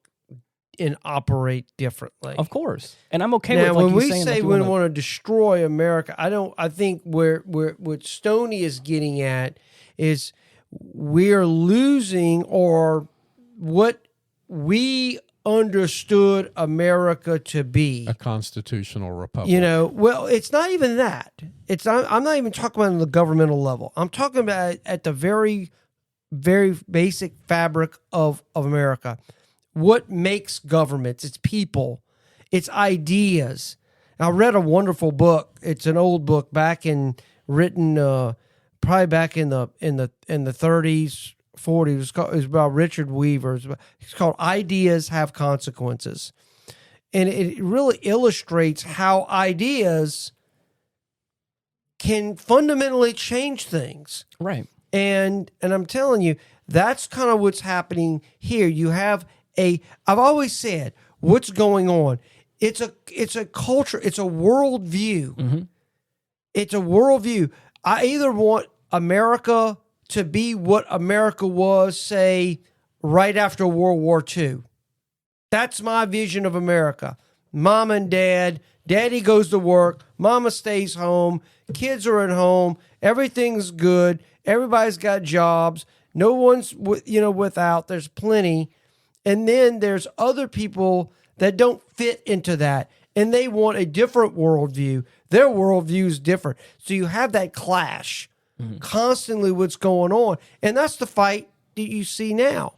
and operate differently. Of course. And I'm okay now, with when we saying say we want to destroy America, I think what Stoney is getting at is we're losing, or what we understood America to be, a constitutional republic. Well, it's not even that. I'm not even talking about on the governmental level. I'm talking about at the very, very basic fabric of America. What makes governments? It's people. It's ideas. I read a wonderful book. It's an old book written probably back in the 30s, 40s. It was about Richard Weaver. It's called Ideas Have Consequences. And it really illustrates how ideas can fundamentally change things. Right. And I'm telling you, that's kind of what's happening here. You have I've always said, what's going on? It's a culture. It's a worldview. Mm-hmm. It's a worldview. I either want America to be what America was, say, right after World War II. That's my vision of America. Mom and dad. Daddy goes to work. Mama stays home. Kids are at home. Everything's good. Everybody's got jobs. No one's without. There's plenty. And then there's other people that don't fit into that, and they want a different worldview. Their worldview is different. So you have that clash constantly what's going on. And that's the fight that you see now.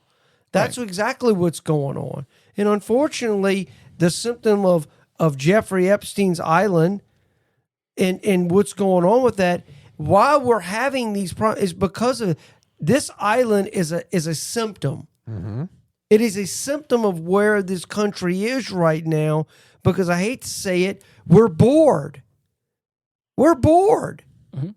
That's exactly what's going on. And unfortunately, the symptom of Jeffrey Epstein's island and what's going on with that, why we're having these problems is because of this island is a symptom. Mm-hmm. It is a symptom of where this country is right now, because I hate to say it, we're bored. We're bored. Mm-hmm.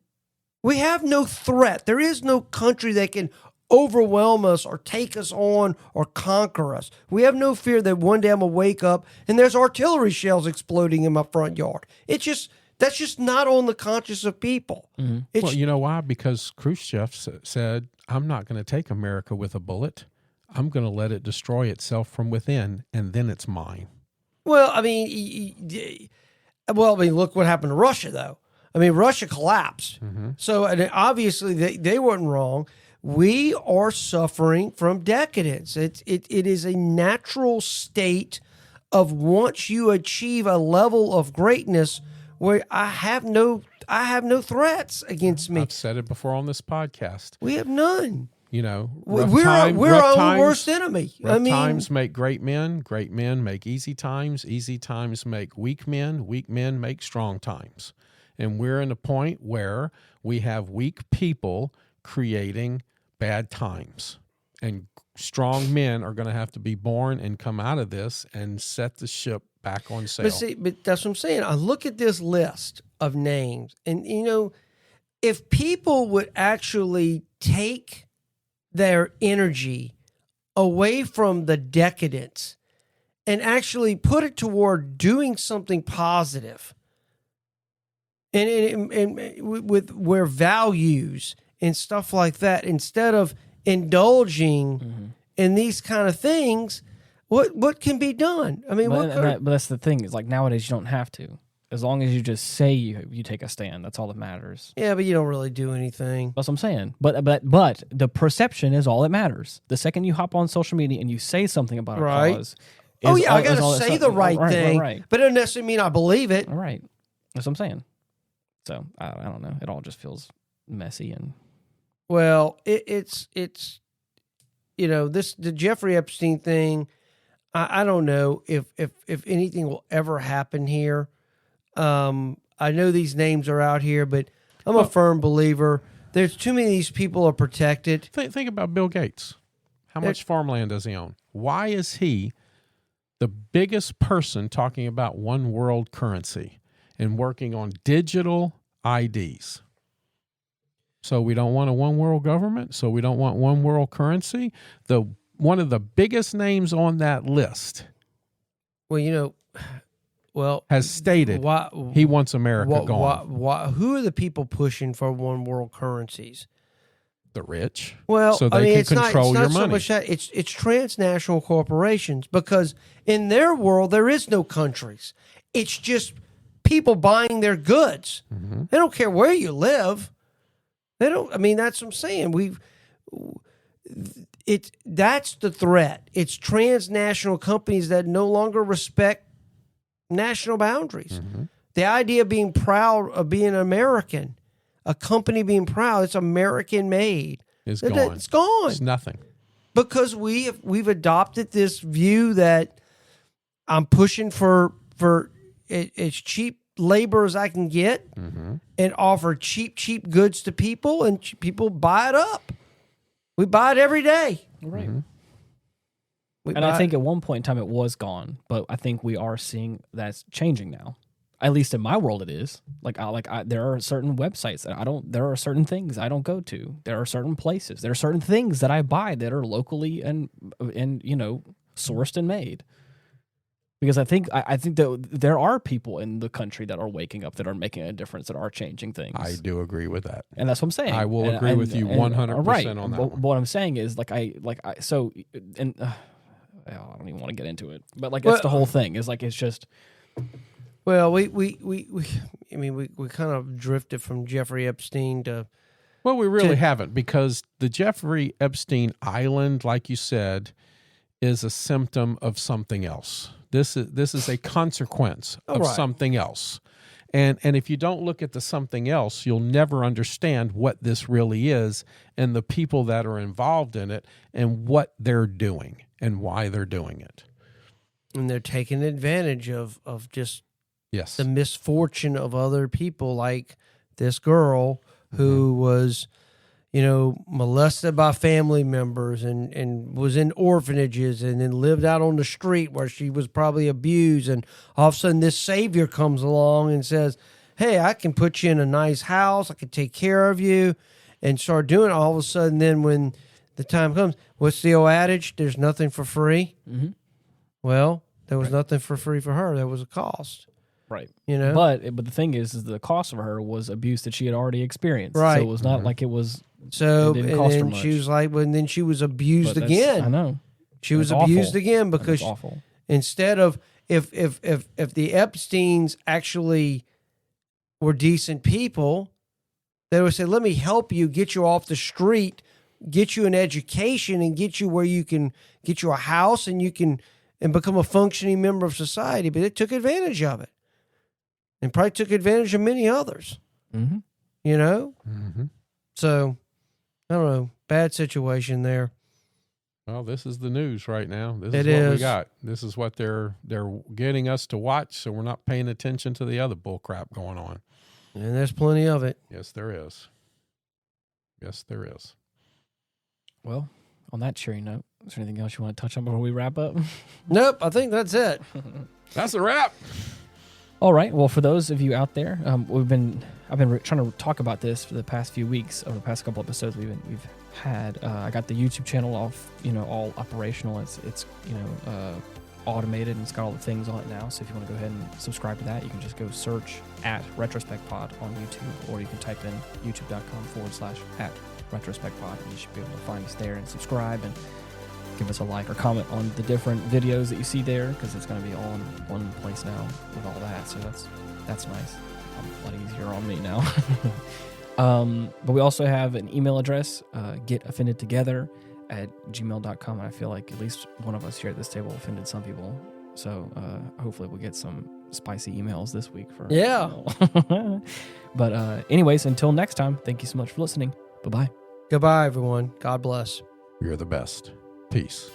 We have no threat. There is no country that can overwhelm us or take us on or conquer us. We have no fear that one day I'm going to wake up and there's artillery shells exploding in my front yard. That's just not on the conscience of people. Mm-hmm. Well, you know why? Because Khrushchev said, I'm not going to take America with a bullet. I'm going to let it destroy itself from within, and then it's mine. Well, I mean, look what happened to Russia, though. I mean, Russia collapsed. Mm-hmm. So, and obviously, they weren't wrong. We are suffering from decadence. It is a natural state of once you achieve a level of greatness where I have no threats against me. I've said it before on this podcast. We have none. We're our own worst enemy. Rough times make great men make easy times make weak men make strong times. And we're in a point where we have weak people creating bad times. And strong men are going to have to be born and come out of this and set the ship back on sail. But that's what I'm saying. I look at this list of names, and if people would actually take their energy away from the decadence and actually put it toward doing something positive and with where values and stuff like that, instead of indulging in these kind of things, what can be done? I mean, but that's the thing. Is like nowadays you don't have to. As long as you just say you take a stand, that's all that matters. Yeah, but you don't really do anything. That's what I'm saying. But the perception is all that matters. The second you hop on social media and you say something about a Right. cause, Oh, yeah, I got is all to that say stuff- the right thing, right. but it doesn't necessarily mean I believe it. All right. That's what I'm saying. So, I don't know. It all just feels messy and... Well, it's the Jeffrey Epstein thing. I don't know if anything will ever happen here. I know these names are out here, but I'm a firm believer. There's too many of these people are protected. Think about Bill Gates. How much farmland does he own? Why is he the biggest person talking about one world currency and working on digital IDs? So we don't want a one world government. So we don't want one world currency. One of the biggest names on that list, has stated he wants America gone. Who are the people pushing for one world currencies? The rich. Well, so they can control your money. So much that, it's transnational corporations, because in their world there is no countries. It's just people buying their goods. Mm-hmm. They don't care where you live. They don't. I mean, that's what I'm saying. That's the threat. It's transnational companies that no longer respect national boundaries. Mm-hmm. The idea of being proud of being American, a company being proud, it's American made. It's gone. It's gone. It's nothing. Because we've adopted this view that I'm pushing for as cheap labor as I can get, mm-hmm. and offer cheap goods to people, and people buy it up. We buy it every day. Right. Mm-hmm. And I think at one point in time it was gone, but I think we are seeing that's changing now. At least in my world, it is. There are certain websites that there are certain things I don't go to. There are certain places. There are certain things that I buy that are locally and sourced and made. Because I think that there are people in the country that are waking up, that are making a difference, that are changing things. I do agree with that. And that's what I'm saying. I will agree with you 100% right. on that. But what I'm saying is I don't even want to get into it. But that's the whole thing. Is it's just. Well, we kind of drifted from Jeffrey Epstein to. Well, we really haven't, because the Jeffrey Epstein Island, like you said, is a symptom of something else. This is a consequence of something else. And if you don't look at the something else, you'll never understand what this really is, and the people that are involved in it, and what they're doing and why they're doing it. And they're taking advantage of just yes, the misfortune of other people, like this girl who was, molested by family members and was in orphanages and then lived out on the street where she was probably abused. And all of a sudden this savior comes along and says, hey, I can put you in a nice house. I can take care of you, and start doing it. All of a sudden, then when the time comes, what's the old adage? There's nothing for free. Mm-hmm. Well, there was nothing for free for her. There was a cost. Right. But the thing is the cost of her was abuse that she had already experienced. Right. So it was not like it was. So, it didn't and cost her then much. she was like, well, and then she was abused again. I know. She was That's abused awful. again because awful. Instead of if the Epsteins actually were decent people, they would say, let me help you, get you off the street, get you an education, and get you where you can get you a house and you can become a functioning member of society. But they took advantage of it, and probably took advantage of many others. Mm-hmm. Mm-hmm. So I don't know. Bad situation there. Well, this is the news right now. This It is what we is. got. This is what they're getting us to watch, so we're not paying attention to the other bull crap going on. And there's plenty of it. Yes, there is. Yes, there is. Well, on that cheery note, is there anything else you want to touch on before we wrap up? Nope, I think that's it. That's a wrap. All right. Well, for those of you out there, I've been trying to talk about this for the past few weeks. Over the past couple episodes we've had. I got the YouTube channel all operational. It's automated, and it's got all the things on it now. So if you want to go ahead and subscribe to that, you can just go search at Retrospect Pod on YouTube, or you can type in youtube.com/@Retrospect Pod, and you should be able to find us there and subscribe and give us a like or comment on the different videos that you see there, because it's going to be all in one place now with all that. So That's nice. A lot easier on me now. But we also have an email address, getoffendedtogether@gmail.com. I feel like at least one of us here at this table offended some people. So hopefully we'll get some spicy emails this week. But anyways, until next time, thank you so much for listening. Bye-bye. Goodbye, everyone. God bless. You're the best. Peace.